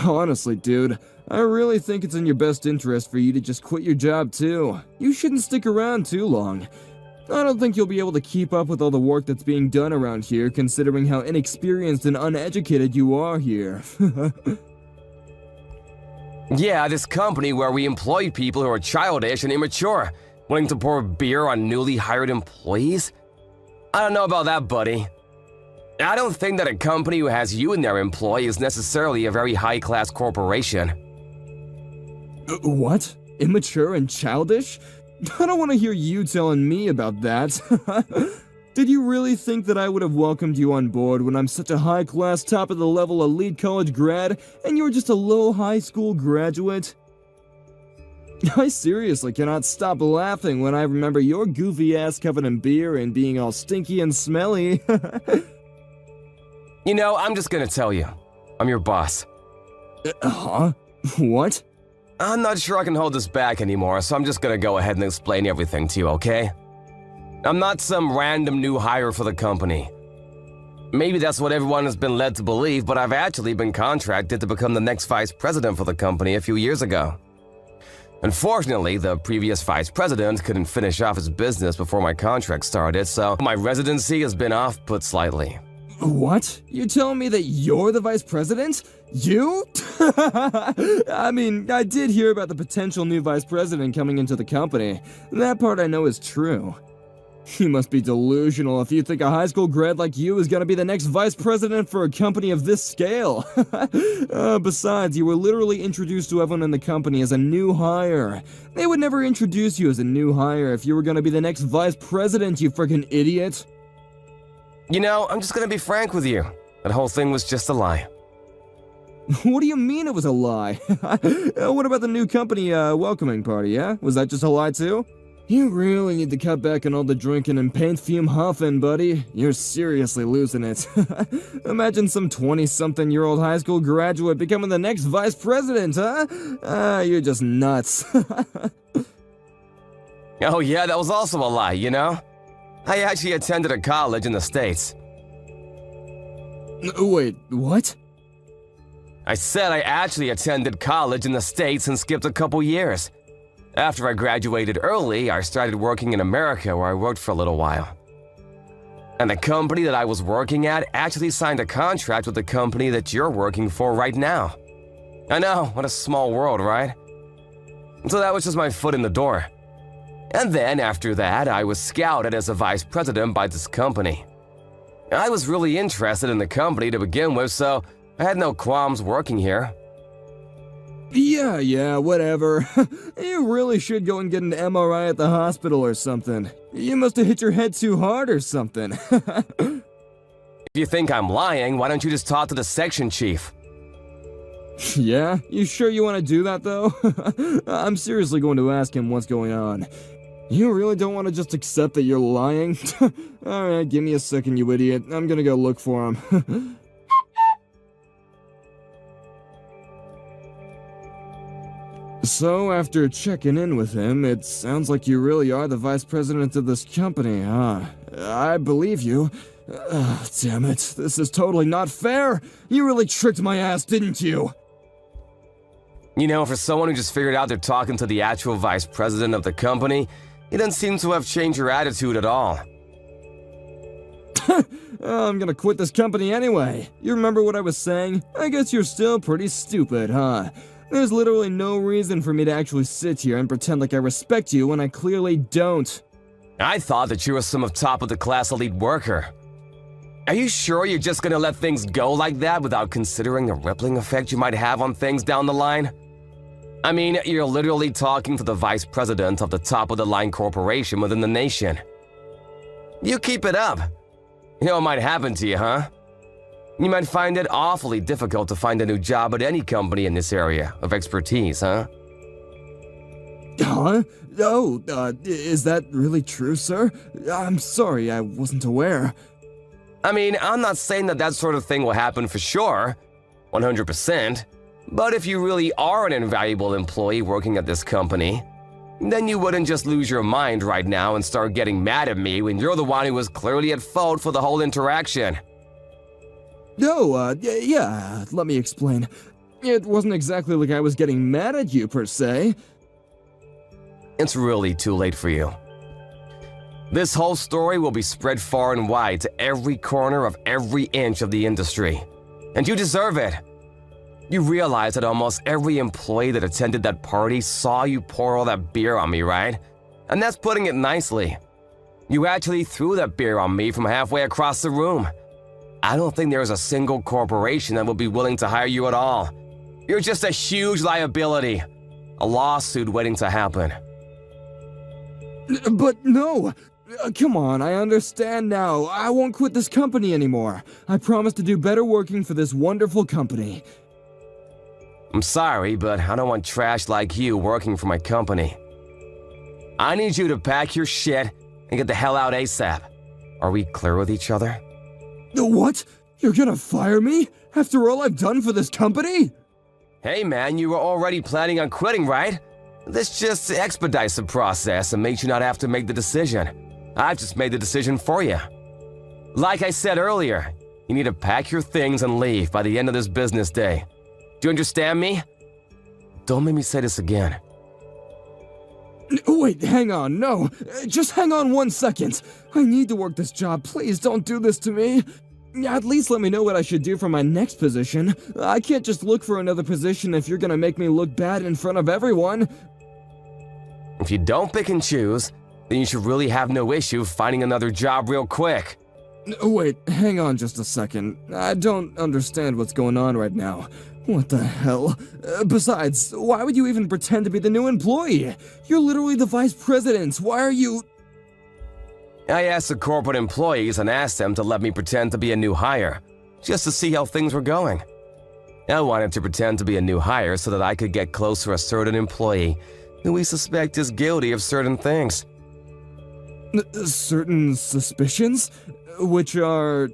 Honestly, dude, I really think it's in your best interest for you to just quit your job too. You shouldn't stick around too long. I don't think you'll be able to keep up with all the work that's being done around here, considering how inexperienced and uneducated you are here. Yeah, this company where we employ people who are childish and immature, willing to pour beer on newly hired employees? I don't know about that, buddy. I don't think that a company who has you in their employ is necessarily a very high-class corporation. What? Immature and childish? I don't want to hear you telling me about that. Did you really think that I would have welcomed you on board when I'm such a high-class, top-of-the-level elite college grad, and you're just a low high school graduate? I seriously cannot stop laughing when I remember your goofy ass covered in beer and being all stinky and smelly. You know, I'm just gonna tell you. I'm your boss. Huh? What? I'm not sure I can hold this back anymore, so I'm just gonna go ahead and explain everything to you, okay? I'm not some random new hire for the company. Maybe that's what everyone has been led to believe, but I've actually been contracted to become the next vice president for the company a few years ago. Unfortunately, the previous vice president couldn't finish off his business before my contract started, so my residency has been off-put slightly. What? You're telling me that you're the vice president? You? I mean, I did hear about the potential new vice president coming into the company. That part I know is true. You must be delusional if you think a high school grad like you is gonna be the next vice president for a company of this scale. Besides, you were literally introduced to everyone in the company as a new hire. They would never introduce you as a new hire if you were gonna be the next vice president, you freaking idiot. You know, I'm just gonna be frank with you. That whole thing was just a lie. What do you mean it was a lie? What about the new company welcoming party, yeah? Was that just a lie too? You really need to cut back on all the drinking and paint fume huffing, buddy. You're seriously losing it. Imagine some 20-something-year-old high school graduate becoming the next vice president, huh? You're just nuts. Oh yeah, that was also a lie, you know? I actually attended a college in the States. Wait, what? I said I actually attended college in the States and skipped a couple years. After I graduated early, I started working in America where I worked for a little while. And the company that I was working at actually signed a contract with the company that you're working for right now. I know, what a small world, right? So that was just my foot in the door. And then after that, I was scouted as a vice president by this company. I was really interested in the company to begin with, so I had no qualms working here. Yeah, whatever. You really should go and get an MRI at the hospital or something. You must have hit your head too hard or something. If you think I'm lying, why don't you just talk to the section chief? Yeah? You sure you want to do that, though? I'm seriously going to ask him what's going on. You really don't want to just accept that you're lying? Alright, give me a second, you idiot. I'm gonna go look for him. So, after checking in with him, it sounds like you really are the vice president of this company, huh? I believe you. Damn it, this is totally not fair! You really tricked my ass, didn't you? You know, for someone who just figured out they're talking to the actual vice president of the company, you don't seem to have changed your attitude at all. I'm gonna quit this company anyway. You remember what I was saying? I guess you're still pretty stupid, huh? There's literally no reason for me to actually sit here and pretend like I respect you when I clearly don't. I thought that you were some top-of-the-class elite worker. Are you sure you're just gonna let things go like that without considering the rippling effect you might have on things down the line? I mean, you're literally talking to the vice president of the top-of-the-line corporation within the nation. You keep it up. You know what might happen to you, huh? You might find it awfully difficult to find a new job at any company in this area of expertise, huh? Huh? Oh, is that really true, sir? I'm sorry, I wasn't aware. I mean, I'm not saying that that sort of thing will happen for sure, 100%, But if you really are an invaluable employee working at this company, then you wouldn't just lose your mind right now and start getting mad at me when you're the one who was clearly at fault for the whole interaction. No, yeah, let me explain. It wasn't exactly like I was getting mad at you, per se. It's really too late for you. This whole story will be spread far and wide to every corner of every inch of the industry. And you deserve it. You realize that almost every employee that attended that party saw you pour all that beer on me, right? And that's putting it nicely. You actually threw that beer on me from halfway across the room. I don't think there's a single corporation that would be willing to hire you at all. You're just a huge liability. A lawsuit waiting to happen. But no! Come on, I understand now. I won't quit this company anymore. I promise to do better working for this wonderful company. I'm sorry, but I don't want trash like you working for my company. I need you to pack your shit and get the hell out ASAP. Are we clear with each other? What? You're gonna fire me? After all I've done for this company? Hey man, you were already planning on quitting, right? This just expedites the process and makes you not have to make the decision. I've just made the decision for you. Like I said earlier, you need to pack your things and leave by the end of this business day. Do you understand me? Don't make me say this again. Wait, hang on, no. Just hang on 1 second. I need to work this job, please don't do this to me. At least let me know what I should do for my next position. I can't just look for another position if you're gonna make me look bad in front of everyone. If you don't pick and choose, then you should really have no issue finding another job real quick. Wait, hang on just a second. I don't understand what's going on right now. What the hell? Besides, why would you even pretend to be the new employee? You're literally the vice president. Why are you... I asked the corporate employees and asked them to let me pretend to be a new hire, just to see how things were going. I wanted to pretend to be a new hire so that I could get close to a certain employee who we suspect is guilty of certain things. Certain suspicions? Which are...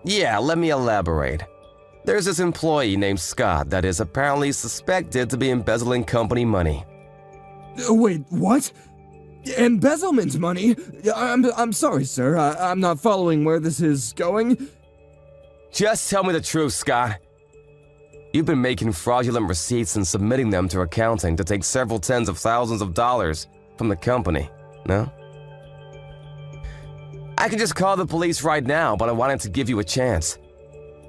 Yeah, let me elaborate. There's this employee named Scott that is apparently suspected to be embezzling company money. Wait, what? Embezzlement money? I'm sorry, sir. I'm not following where this is going. Just tell me the truth, Scott. You've been making fraudulent receipts and submitting them to accounting to take several tens of thousands of dollars from the company, no? I can just call the police right now, but I wanted to give you a chance.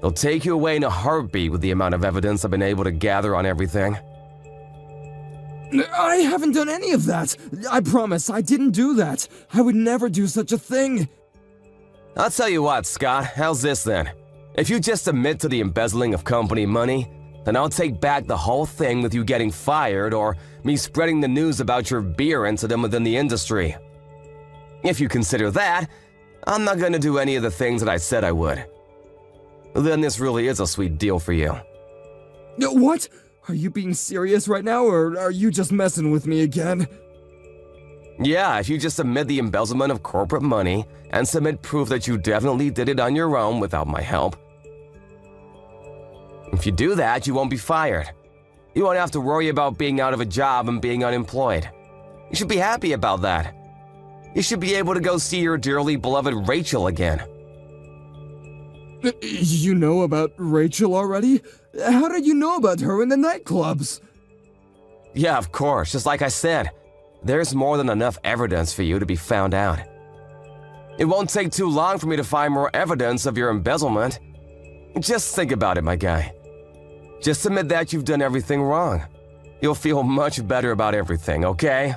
They'll take you away in a heartbeat with the amount of evidence I've been able to gather on everything. I haven't done any of that. I promise, I didn't do that. I would never do such a thing. I'll tell you what, Scott, how's this then? If you just admit to the embezzling of company money, then I'll take back the whole thing with you getting fired or me spreading the news about your beer incident within the industry. If you consider that, I'm not gonna do any of the things that I said I would. Then this really is a sweet deal for you. What? Are you being serious right now, or are you just messing with me again? Yeah, if you just admit the embezzlement of corporate money and submit proof that you definitely did it on your own without my help. If you do that, you won't be fired. You won't have to worry about being out of a job and being unemployed. You should be happy about that. You should be able to go see your dearly beloved Rachel again. You know about Rachel already? How did you know about her in the nightclubs? Yeah, of course, just like I said. There's more than enough evidence for you to be found out. It won't take too long for me to find more evidence of your embezzlement. Just think about it, my guy. Just admit that you've done everything wrong. You'll feel much better about everything, okay?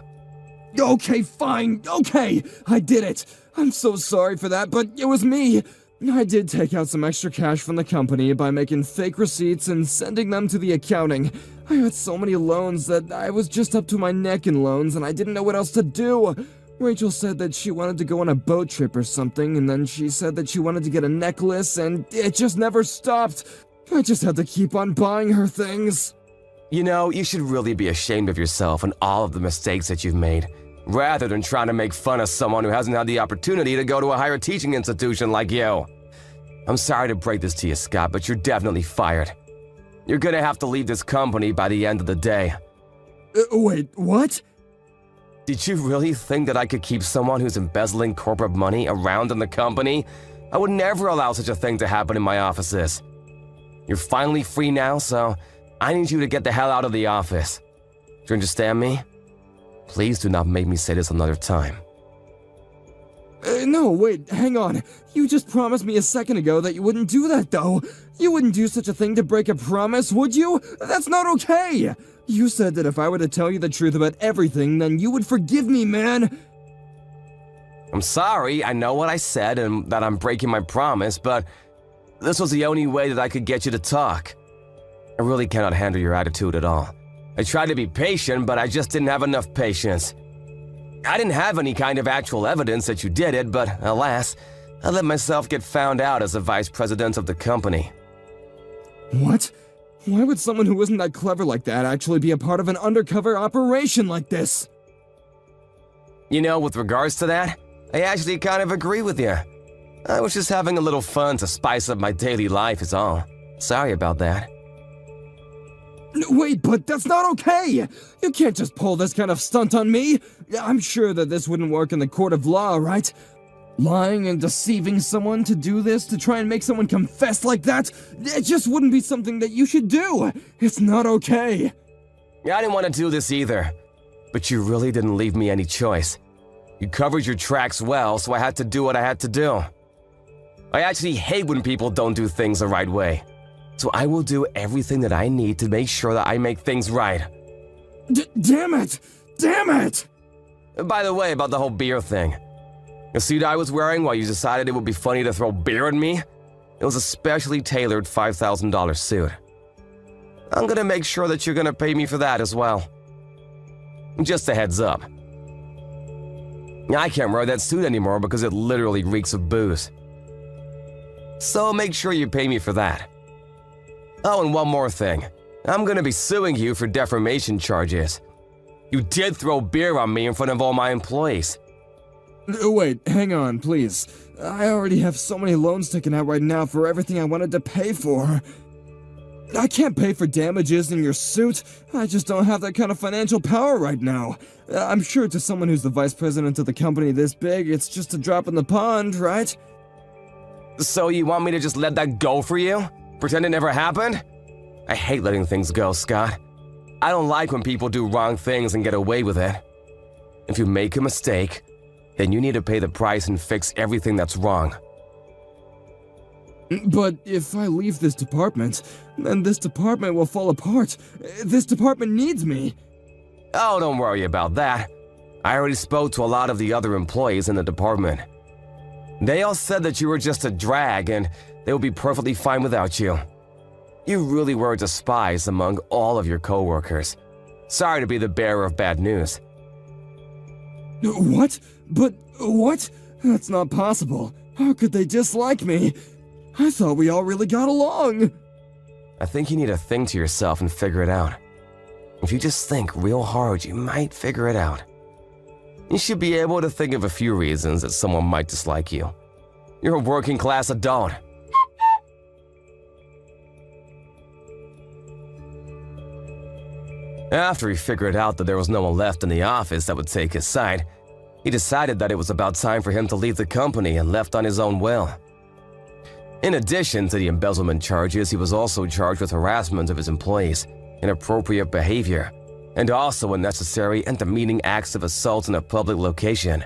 Okay, fine, okay, I did it. I'm so sorry for that, but it was me. I did take out some extra cash from the company by making fake receipts and sending them to the accounting. I had so many loans that I was just up to my neck in loans and I didn't know what else to do. Rachel said that she wanted to go on a boat trip or something, and then she said that she wanted to get a necklace, and it just never stopped. I just had to keep on buying her things. You know, you should really be ashamed of yourself and all of the mistakes that you've made, rather than trying to make fun of someone who hasn't had the opportunity to go to a higher teaching institution like you. I'm sorry to break this to you, Scott, but you're definitely fired. You're gonna have to leave this company by the end of the day. Wait, what? Did you really think that I could keep someone who's embezzling corporate money around in the company? I would never allow such a thing to happen in my offices. You're finally free now, so I need you to get the hell out of the office. Do you understand me? Please do not make me say this another time. No, wait, hang on. You just promised me a second ago that you wouldn't do that, though. You wouldn't do such a thing to break a promise, would you? That's not okay! You said that if I were to tell you the truth about everything, then you would forgive me, man! I'm sorry, I know what I said and that I'm breaking my promise, but this was the only way that I could get you to talk. I really cannot handle your attitude at all. I tried to be patient, but I just didn't have enough patience. I didn't have any kind of actual evidence that you did it, but alas, I let myself get found out as the vice president of the company. What? Why would someone who isn't that clever like that actually be a part of an undercover operation like this? You know, with regards to that, I actually kind of agree with you. I was just having a little fun to spice up my daily life is all. Sorry about that. Wait, but that's not okay! You can't just pull this kind of stunt on me! I'm sure that this wouldn't work in the court of law, right? Lying and deceiving someone to do this, to try and make someone confess like that, it just wouldn't be something that you should do! It's not okay! I didn't want to do this either, but you really didn't leave me any choice. You covered your tracks well, so I had to do what I had to do. I actually hate when people don't do things the right way. So I will do everything that I need to make sure that I make things right. Damn it! Damn it! By the way, about the whole beer thing. The suit I was wearing while you decided it would be funny to throw beer at me? It was a specially tailored $5,000 suit. I'm gonna make sure that you're gonna pay me for that as well. Just a heads up. I can't wear that suit anymore because it literally reeks of booze. So make sure you pay me for that. Oh, and one more thing. I'm gonna be suing you for defamation charges. You did throw beer on me in front of all my employees. Wait, hang on, please. I already have so many loans taken out right now for everything I wanted to pay for. I can't pay for damages in your suit. I just don't have that kind of financial power right now. I'm sure to someone who's the vice president of the company this big, it's just a drop in the pond, right? So you want me to just let that go for you? Pretend it never happened? I hate letting things go, Scott. I don't like when people do wrong things and get away with it. If you make a mistake, then you need to pay the price and fix everything that's wrong. But if I leave this department, then this department will fall apart. This department needs me. Oh, don't worry about that. I already spoke to a lot of the other employees in the department. They all said that you were just a drag and they would be perfectly fine without you. You really were despised among all of your coworkers. Sorry to be the bearer of bad news. What? But what? That's not possible. How could they dislike me? I thought we all really got along. I think you need to think to yourself and figure it out. If you just think real hard, you might figure it out. You should be able to think of a few reasons that someone might dislike you. You're a working class adult. After he figured out that there was no one left in the office that would take his side, he decided that it was about time for him to leave the company and left on his own will. In addition to the embezzlement charges, he was also charged with harassment of his employees, inappropriate behavior, and also unnecessary and demeaning acts of assault in a public location.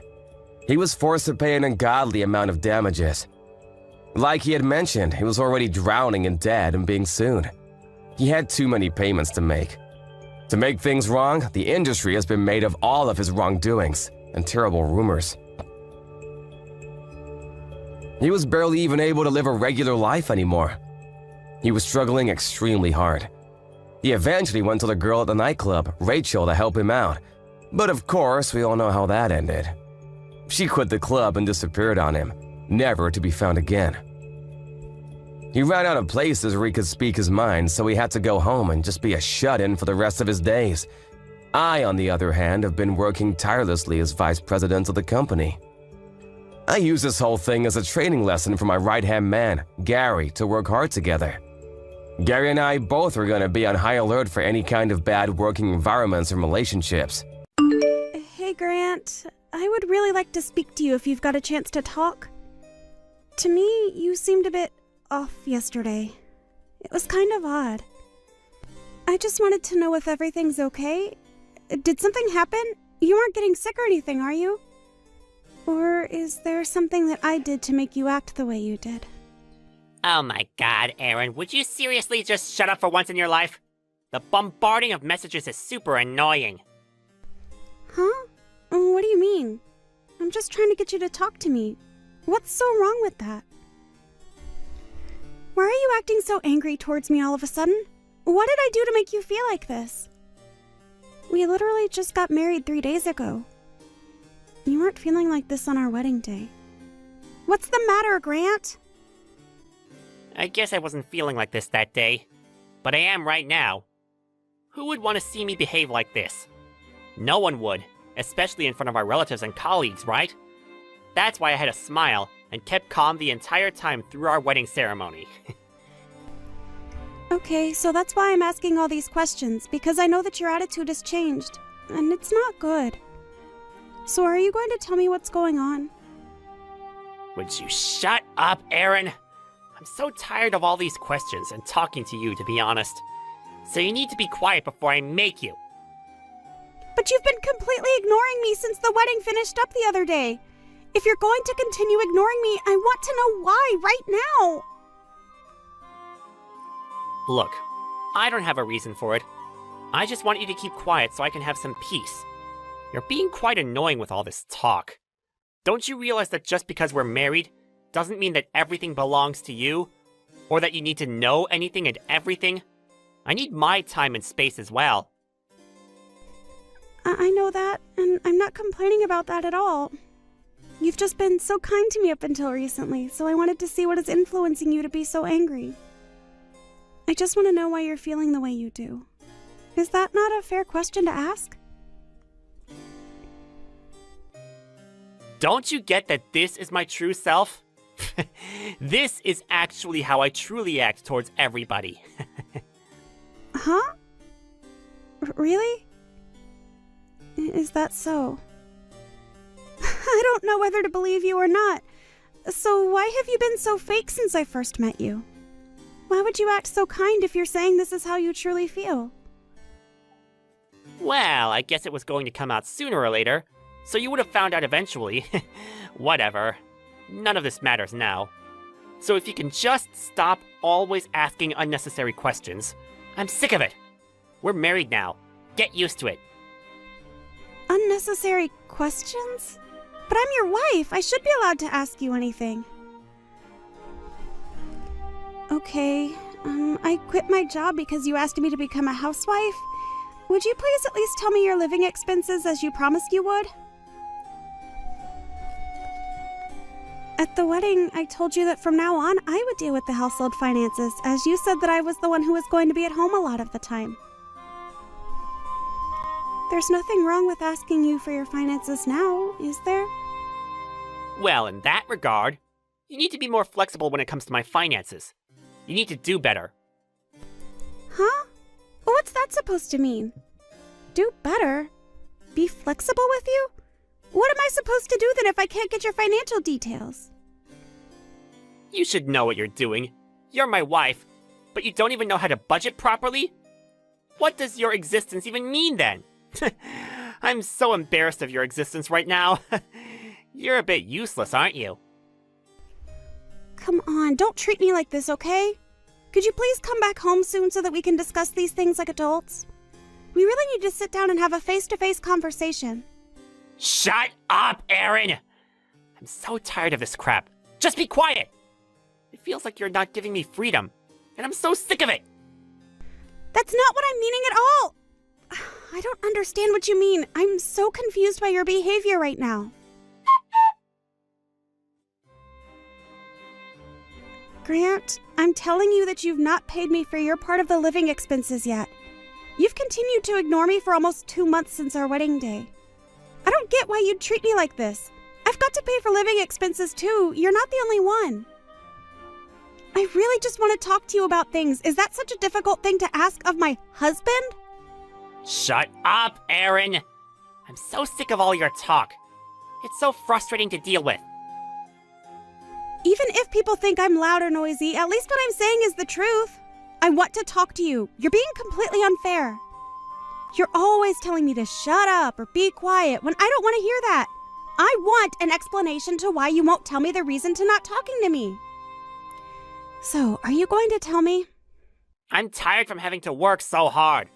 He was forced to pay an ungodly amount of damages. Like he had mentioned, he was already drowning in debt and being sued. He had too many payments to make. To make things wrong, the industry has been made of all of his wrongdoings and terrible rumors. He was barely even able to live a regular life anymore. He was struggling extremely hard. He eventually went to the girl at the nightclub, Rachel, to help him out. But of course, we all know how that ended. She quit the club and disappeared on him, never to be found again. He ran out of places where he could speak his mind, so he had to go home and just be a shut-in for the rest of his days. I, on the other hand, have been working tirelessly as vice president of the company. I use this whole thing as a training lesson for my right-hand man, Gary, to work hard together. Gary and I both are gonna be on high alert for any kind of bad working environments and relationships. Hey, Grant. I would really like to speak to you if you've got a chance to talk. To me, you seemed a bit off yesterday. It was kind of odd. I just wanted to know if everything's okay. Did something happen? You aren't getting sick or anything, are you? Or is there something that I did to make you act the way you did? Oh my god, Aaron, would you seriously just shut up for once in your life? The bombarding of messages is super annoying. Huh? What do you mean? I'm just trying to get you to talk to me. What's so wrong with that? Why are you acting so angry towards me all of a sudden? What did I do to make you feel like this? We literally just got married 3 days ago. You weren't feeling like this on our wedding day. What's the matter, Grant? I guess I wasn't feeling like this that day, but I am right now. Who would want to see me behave like this? No one would, especially in front of our relatives and colleagues, right? That's why I had a smile and kept calm the entire time through our wedding ceremony. Okay, so that's why I'm asking all these questions, because I know that your attitude has changed, and it's not good. So are you going to tell me what's going on? Would you shut up, Aaron? I'm so tired of all these questions and talking to you, to be honest. So you need to be quiet before I make you. But you've been completely ignoring me since the wedding finished up the other day. If you're going to continue ignoring me, I want to know why right now. Look, I don't have a reason for it. I just want you to keep quiet so I can have some peace. You're being quite annoying with all this talk. Don't you realize that just because we're married doesn't mean that everything belongs to you? Or that you need to know anything and everything? I need my time and space as well. I know that, and I'm not complaining about that at all. You've just been so kind to me up until recently, so I wanted to see what is influencing you to be so angry. I just want to know why you're feeling the way you do. Is that not a fair question to ask? Don't you get that this is my true self? This is actually how I truly act towards everybody. Huh? Really? Is that so? I don't know whether to believe you or not. So why have you been so fake since I first met you? Why would you act so kind if you're saying this is how you truly feel? Well, I guess it was going to come out sooner or later, so you would have found out eventually. Whatever. None of this matters now. So if you can just stop always asking unnecessary questions. I'm sick of it. We're married now. Get used to it. Unnecessary questions? But I'm your wife. I should be allowed to ask you anything. Okay, I quit my job because you asked me to become a housewife. Would you please at least tell me your living expenses as you promised you would? At the wedding, I told you that from now on, I would deal with the household finances, as you said that I was the one who was going to be at home a lot of the time. There's nothing wrong with asking you for your finances now, is there? Well, in that regard, you need to be more flexible when it comes to my finances. You need to do better. Huh? What's that supposed to mean? Do better? Be flexible with you? What am I supposed to do then if I can't get your financial details? You should know what you're doing. You're my wife, but you don't even know how to budget properly? What does your existence even mean then? I'm so embarrassed of your existence right now. You're a bit useless, aren't you? Come on, don't treat me like this, okay? Could you please come back home soon so that we can discuss these things like adults? We really need to sit down and have a face-to-face conversation. Shut up, Aaron! I'm so tired of this crap. Just be quiet! It feels like you're not giving me freedom, and I'm so sick of it! That's not what I'm meaning at all! I don't understand what you mean. I'm so confused by your behavior right now. Grant, I'm telling you that you've not paid me for your part of the living expenses yet. You've continued to ignore me for almost 2 months since our wedding day. I don't get why you'd treat me like this. I've got to pay for living expenses too. You're not the only one. I really just want to talk to you about things. Is that such a difficult thing to ask of my husband? Shut up, Erin! I'm so sick of all your talk. It's so frustrating to deal with. Even if people think I'm loud or noisy, at least what I'm saying is the truth. I want to talk to you. You're being completely unfair. You're always telling me to shut up or be quiet when I don't want to hear that. I want an explanation to why you won't tell me the reason to not talking to me. So, are you going to tell me? I'm tired from having to work so hard.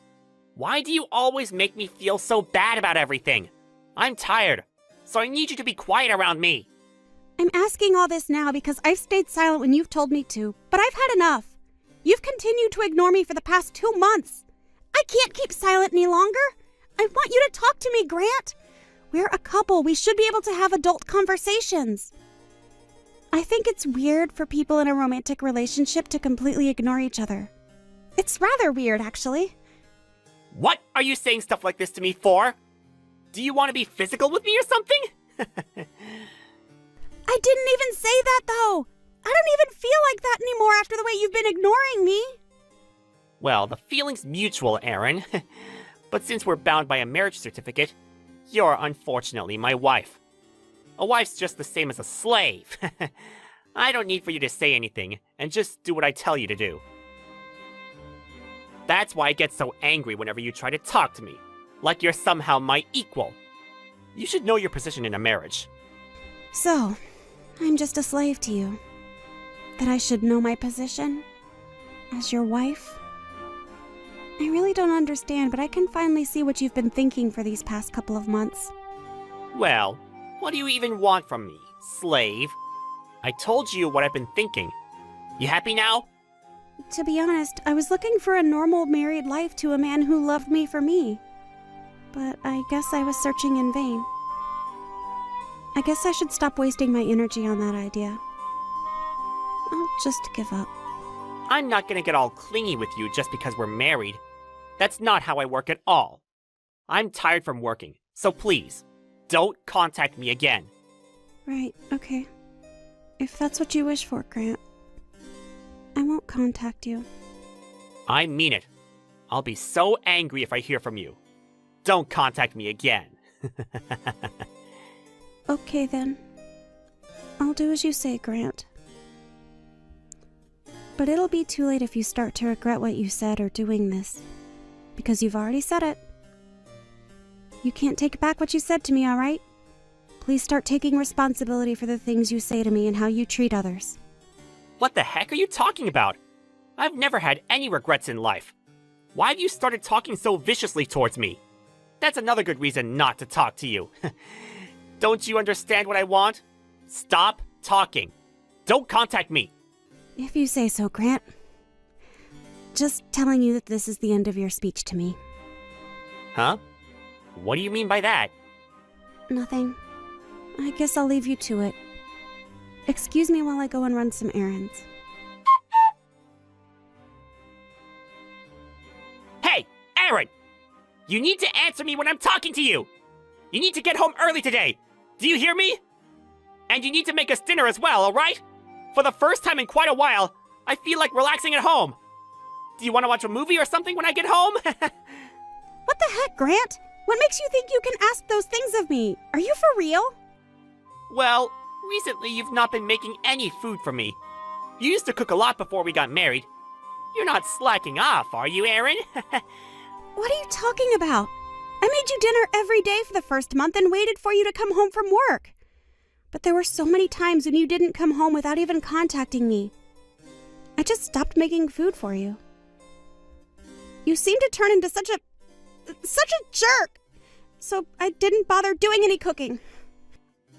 Why do you always make me feel so bad about everything? I'm tired, so I need you to be quiet around me. I'm asking all this now because I've stayed silent when you've told me to, but I've had enough. You've continued to ignore me for the past 2 months. I can't keep silent any longer. I want you to talk to me, Grant. We're a couple. We should be able to have adult conversations. I think it's weird for people in a romantic relationship to completely ignore each other. It's rather weird, actually. What are you saying stuff like this to me for? Do you want to be physical with me or something? I didn't even say that, though. I don't even feel like that anymore after the way you've been ignoring me. Well, the feeling's mutual, Erin. But since we're bound by a marriage certificate, you're unfortunately my wife. A wife's just the same as a slave. I don't need for you to say anything, and just do what I tell you to do. That's why I get so angry whenever you try to talk to me, like you're somehow my equal. You should know your position in a marriage. So, I'm just a slave to you. That I should know my position as your wife? I really don't understand, but I can finally see what you've been thinking for these past couple of months. Well, what do you even want from me, slave? I told you what I've been thinking. You happy now? To be honest, I was looking for a normal married life to a man who loved me for me. But I guess I was searching in vain. I guess I should stop wasting my energy on that idea. I'll just give up. I'm not gonna get all clingy with you just because we're married. That's not how I work at all. I'm tired from working, so please, don't contact me again. Right, okay. If that's what you wish for, Grant. I won't contact you. I mean it. I'll be so angry if I hear from you. Don't contact me again. Okay then. I'll do as you say, Grant. But it'll be too late if you start to regret what you said or doing this. Because you've already said it. You can't take back what you said to me, alright? Please start taking responsibility for the things you say to me and how you treat others. What the heck are you talking about? I've never had any regrets in life. Why have you started talking so viciously towards me? That's another good reason not to talk to you. Don't you understand what I want? Stop talking. Don't contact me. If you say so, Grant. Just telling you that this is the end of your speech to me. Huh? What do you mean by that? Nothing. I guess I'll leave you to it. Excuse me while I go and run some errands. Hey, Erin! You need to answer me when I'm talking to you! You need to get home early today! Do you hear me? And you need to make us dinner as well, alright? For the first time in quite a while, I feel like relaxing at home. Do you want to watch a movie or something when I get home? What the heck, Grant? What makes you think you can ask those things of me? Are you for real? Well, recently you've not been making any food for me. You used to cook a lot before we got married. You're not slacking off, are you, Erin? What are you talking about? I made you dinner every day for the first month and waited for you to come home from work. But there were so many times when you didn't come home without even contacting me. I just stopped making food for you. You seemed to turn into such a jerk. So I didn't bother doing any cooking.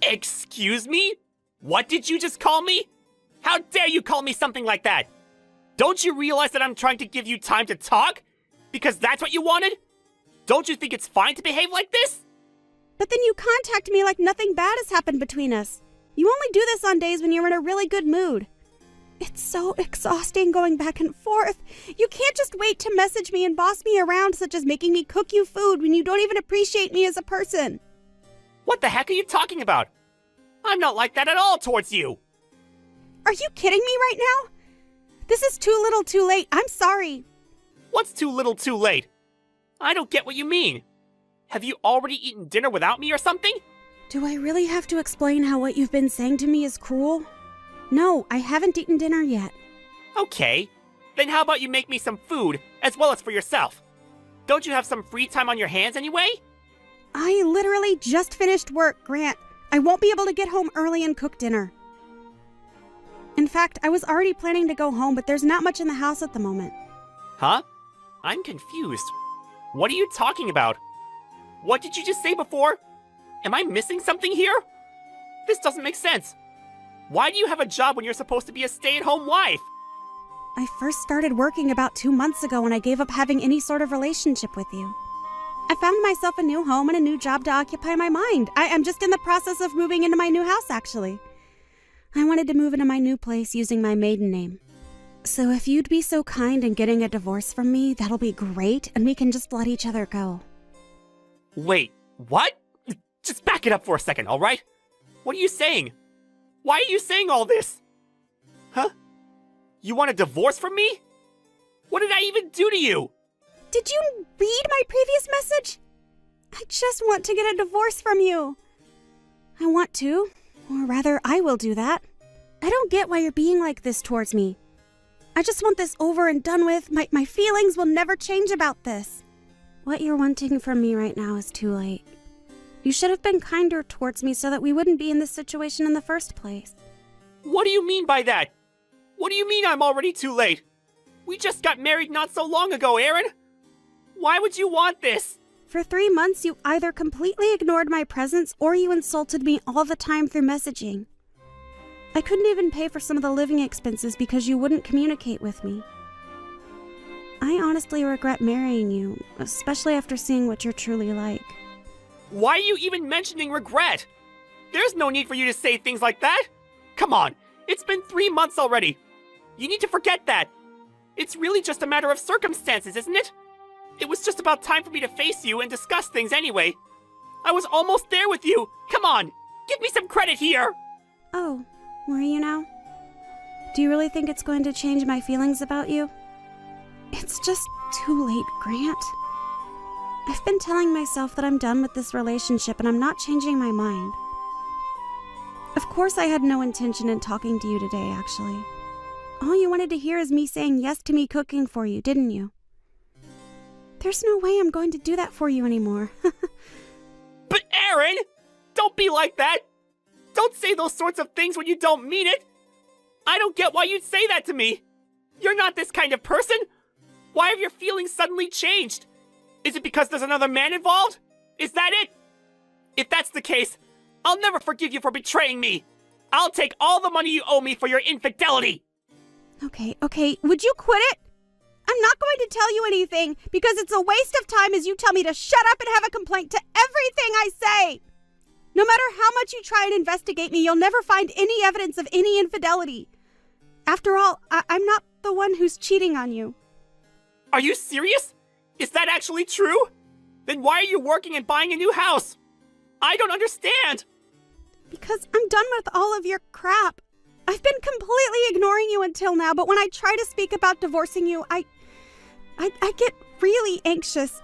Excuse me? What did you just call me? How dare you call me something like that? Don't you realize that I'm trying to give you time to talk? Because that's what you wanted? Don't you think it's fine to behave like this? But then you contact me like nothing bad has happened between us. You only do this on days when you're in a really good mood. It's so exhausting going back and forth. You can't just wait to message me and boss me around, such as making me cook you food when you don't even appreciate me as a person. What the heck are you talking about? I'm not like that at all towards you. Are you kidding me right now? This is too little too late. I'm sorry. What's too little too late? I don't get what you mean. Have you already eaten dinner without me or something? Do I really have to explain how what you've been saying to me is cruel? No, I haven't eaten dinner yet. Okay. Then how about you make me some food, as well as for yourself? Don't you have some free time on your hands anyway? I literally just finished work, Grant. I won't be able to get home early and cook dinner. In fact, I was already planning to go home, but there's not much in the house at the moment. Huh? I'm confused. What are you talking about? What did you just say before? Am I missing something here? This doesn't make sense. Why do you have a job when you're supposed to be a stay-at-home wife? I first started working about 2 months ago when I gave up having any sort of relationship with you. I found myself a new home and a new job to occupy my mind. I'm just in the process of moving into my new house, actually. I wanted to move into my new place using my maiden name. So if you'd be so kind in getting a divorce from me, that'll be great, and we can just let each other go. Wait, what? Just back it up for a second, alright? What are you saying? Why are you saying all this? Huh? You want a divorce from me? What did I even do to you? Did you read my previous message? I just want to get a divorce from you. I want to, or rather, I will do that. I don't get why you're being like this towards me. I just want this over and done with. My feelings will never change about this. What you're wanting from me right now is too late. You should have been kinder towards me so that we wouldn't be in this situation in the first place. What do you mean by that? What do you mean I'm already too late? We just got married not so long ago, Aaron. Why would you want this? For 3 months, you either completely ignored my presence or you insulted me all the time through messaging. I couldn't even pay for some of the living expenses because you wouldn't communicate with me. I honestly regret marrying you, especially after seeing what you're truly like. Why are you even mentioning regret? There's no need for you to say things like that. Come on, it's been 3 months already. You need to forget that. It's really just a matter of circumstances, isn't it? It was just about time for me to face you and discuss things anyway. I was almost there with you. Come on, give me some credit here. Oh, were you now? Do you really think it's going to change my feelings about you? It's just too late, Grant. I've been telling myself that I'm done with this relationship and I'm not changing my mind. Of course I had no intention in talking to you today, actually. All you wanted to hear is me saying yes to me cooking for you, didn't you? There's no way I'm going to do that for you anymore. But Aaron, don't be like that. Don't say those sorts of things when you don't mean it. I don't get why you'd say that to me. You're not this kind of person. Why have your feelings suddenly changed? Is it because there's another man involved? Is that it? If that's the case, I'll never forgive you for betraying me. I'll take all the money you owe me for your infidelity. Okay, would you quit it? I'm not going to tell you anything because it's a waste of time as you tell me to shut up and have a complaint to everything I say. No matter how much you try and investigate me, you'll never find any evidence of any infidelity. After all, I'm not the one who's cheating on you. Are you serious? Is that actually true? Then why are you working and buying a new house? I don't understand. Because I'm done with all of your crap. I've been completely ignoring you until now, but when I try to speak about divorcing you, I get really anxious.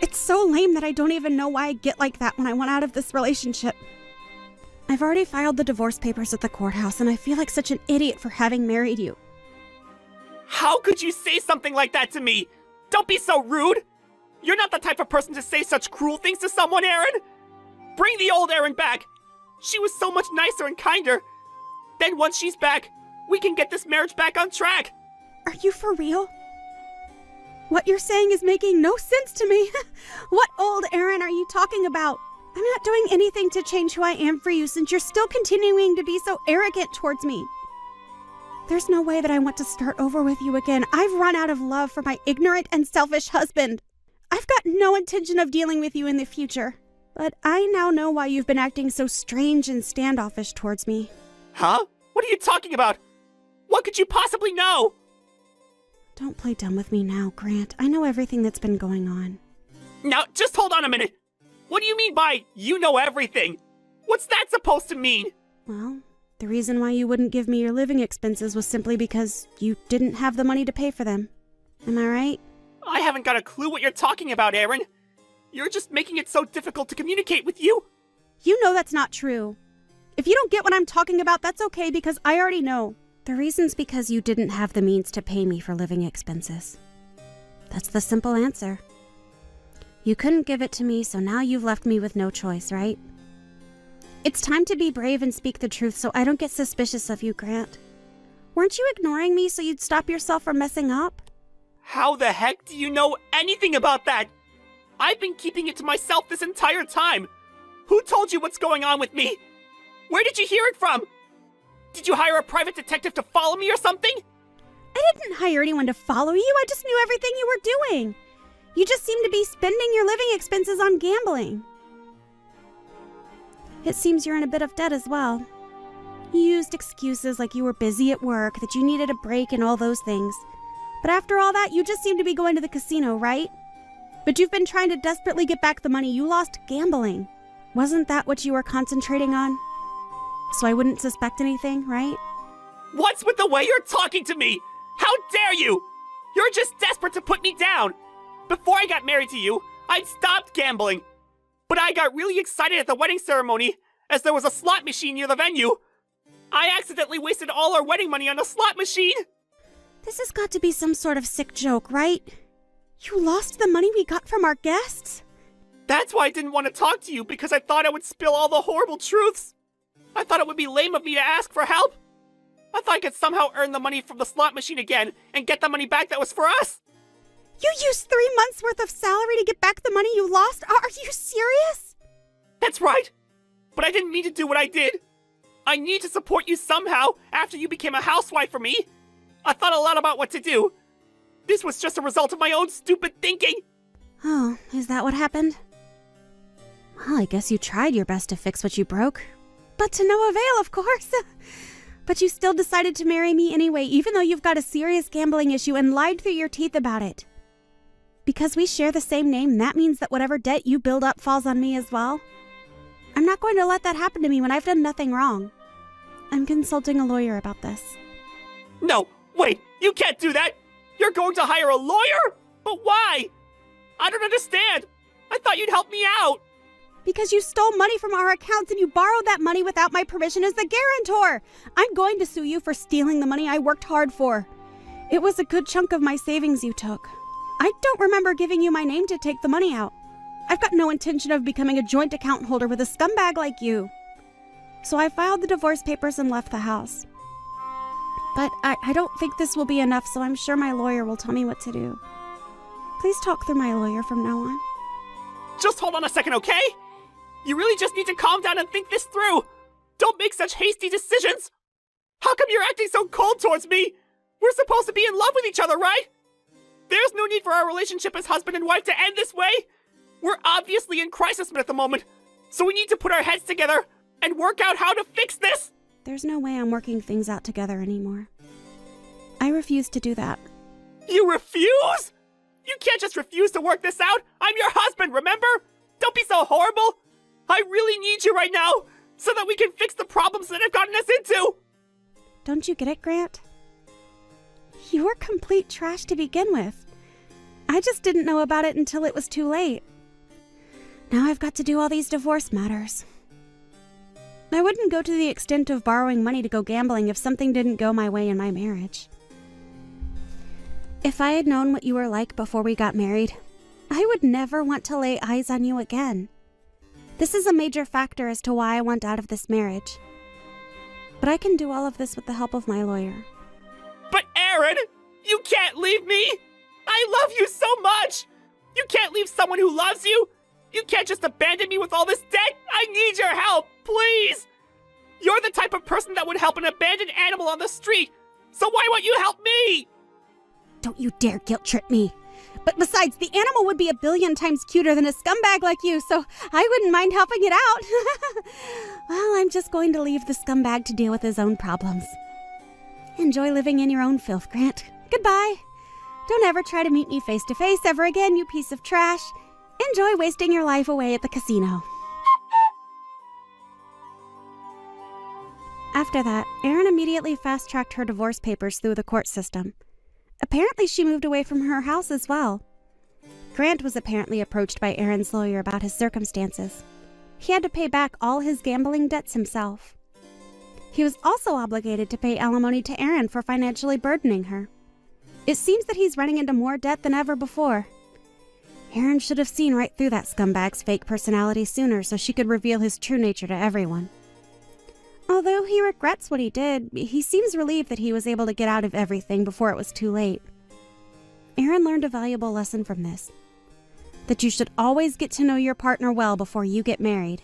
It's so lame that I don't even know why I get like that when I want out of this relationship. I've already filed the divorce papers at the courthouse, and I feel like such an idiot for having married you. How could you say something like that to me? Don't be so rude. You're not the type of person to say such cruel things to someone, Aaron. Bring the old Aaron back. She was so much nicer and kinder. Then once she's back, we can get this marriage back on track. Are you for real? What you're saying is making no sense to me. What old Aaron are you talking about? I'm not doing anything to change who I am for you since you're still continuing to be so arrogant towards me. There's no way that I want to start over with you again. I've run out of love for my ignorant and selfish husband. I've got no intention of dealing with you in the future. But I now know why you've been acting so strange and standoffish towards me. Huh? What are you talking about? What could you possibly know? Don't play dumb with me now, Grant. I know everything that's been going on. Now, just hold on a minute. What do you mean by you know everything? What's that supposed to mean? Well, The reason why you wouldn't give me your living expenses was simply because you didn't have the money to pay for them. Am I right? I haven't got a clue what you're talking about, Aaron. You're just making it so difficult to communicate with you. You know that's not true. If you don't get what I'm talking about, that's okay because I already know. The reason's because you didn't have the means to pay me for living expenses. That's the simple answer. You couldn't give it to me, so now you've left me with no choice, right? It's time to be brave and speak the truth so I don't get suspicious of you, Grant. Weren't you ignoring me so you'd stop yourself from messing up? How the heck do you know anything about that? I've been keeping it to myself this entire time. Who told you what's going on with me? Where did you hear it from? Did you hire a private detective to follow me or something? I didn't hire anyone to follow you. I just knew everything you were doing. You just seem to be spending your living expenses on gambling. It seems you're in a bit of debt as well. You used excuses like you were busy at work, that you needed a break and all those things. But after all that, you just seem to be going to the casino, right? But you've been trying to desperately get back the money you lost gambling. Wasn't that what you were concentrating on? So I wouldn't suspect anything, right? What's with the way you're talking to me? How dare you? You're just desperate to put me down. Before I got married to you, I'd stopped gambling. But I got really excited at the wedding ceremony, as there was a slot machine near the venue. I accidentally wasted all our wedding money on a slot machine. This has got to be some sort of sick joke, right? You lost the money we got from our guests? That's why I didn't want to talk to you, because I thought I would spill all the horrible truths. I thought it would be lame of me to ask for help. I thought I could somehow earn the money from the slot machine again and get the money back that was for us. You used 3 months' worth of salary to get back the money you lost? Are you serious? That's right. But I didn't mean to do what I did. I need to support you somehow after you became a housewife for me. I thought a lot about what to do. This was just a result of my own stupid thinking. Oh, is that what happened? Well, I guess you tried your best to fix what you broke. But to no avail, of course. But you still decided to marry me anyway, even though you've got a serious gambling issue and lied through your teeth about it. Because we share the same name, that means that whatever debt you build up falls on me as well. I'm not going to let that happen to me when I've done nothing wrong. I'm consulting a lawyer about this. No, wait, you can't do that. You're going to hire a lawyer? But why? I don't understand. I thought you'd help me out. Because you stole money from our accounts and you borrowed that money without my permission as the guarantor. I'm going to sue you for stealing the money I worked hard for. It was a good chunk of my savings you took. I don't remember giving you my name to take the money out. I've got no intention of becoming a joint account holder with a scumbag like you. So I filed the divorce papers and left the house. But I don't think this will be enough, so I'm sure my lawyer will tell me what to do. Please talk through my lawyer from now on. Just hold on a second, okay? You really just need to calm down and think this through. Don't make such hasty decisions. How come you're acting so cold towards me? We're supposed to be in love with each other, right? There's no need for our relationship as husband and wife to end this way. We're obviously in crisis mode at the moment, so we need to put our heads together and work out how to fix this. There's no way I'm working things out together anymore. I refuse to do that. You refuse? You can't just refuse to work this out. I'm your husband, remember? Don't be so horrible. I really need you right now so that we can fix the problems that have gotten us into. Don't you get it, Grant? You were complete trash to begin with. I just didn't know about it until it was too late. Now I've got to do all these divorce matters. I wouldn't go to the extent of borrowing money to go gambling if something didn't go my way in my marriage. If I had known what you were like before we got married, I would never want to lay eyes on you again. This is a major factor as to why I want out of this marriage. But I can do all of this with the help of my lawyer. But Aaron, you can't leave me! I love you so much! You can't leave someone who loves you! You can't just abandon me with all this debt! I need your help, please! You're the type of person that would help an abandoned animal on the street, so why won't you help me? Don't you dare guilt trip me. But besides, the animal would be a billion times cuter than a scumbag like you, so I wouldn't mind helping it out. Well, I'm just going to leave the scumbag to deal with his own problems. Enjoy living in your own filth, Grant. Goodbye. Don't ever try to meet me face to face ever again, you piece of trash. Enjoy wasting your life away at the casino. After that, Erin immediately fast-tracked her divorce papers through the court system. Apparently, she moved away from her house as well. Grant was apparently approached by Erin's lawyer about his circumstances. He had to pay back all his gambling debts himself. He was also obligated to pay alimony to Erin for financially burdening her. It seems that he's running into more debt than ever before. Erin should have seen right through that scumbag's fake personality sooner so she could reveal his true nature to everyone. Although he regrets what he did, he seems relieved that he was able to get out of everything before it was too late. Erin learned a valuable lesson from this: that you should always get to know your partner well before you get married.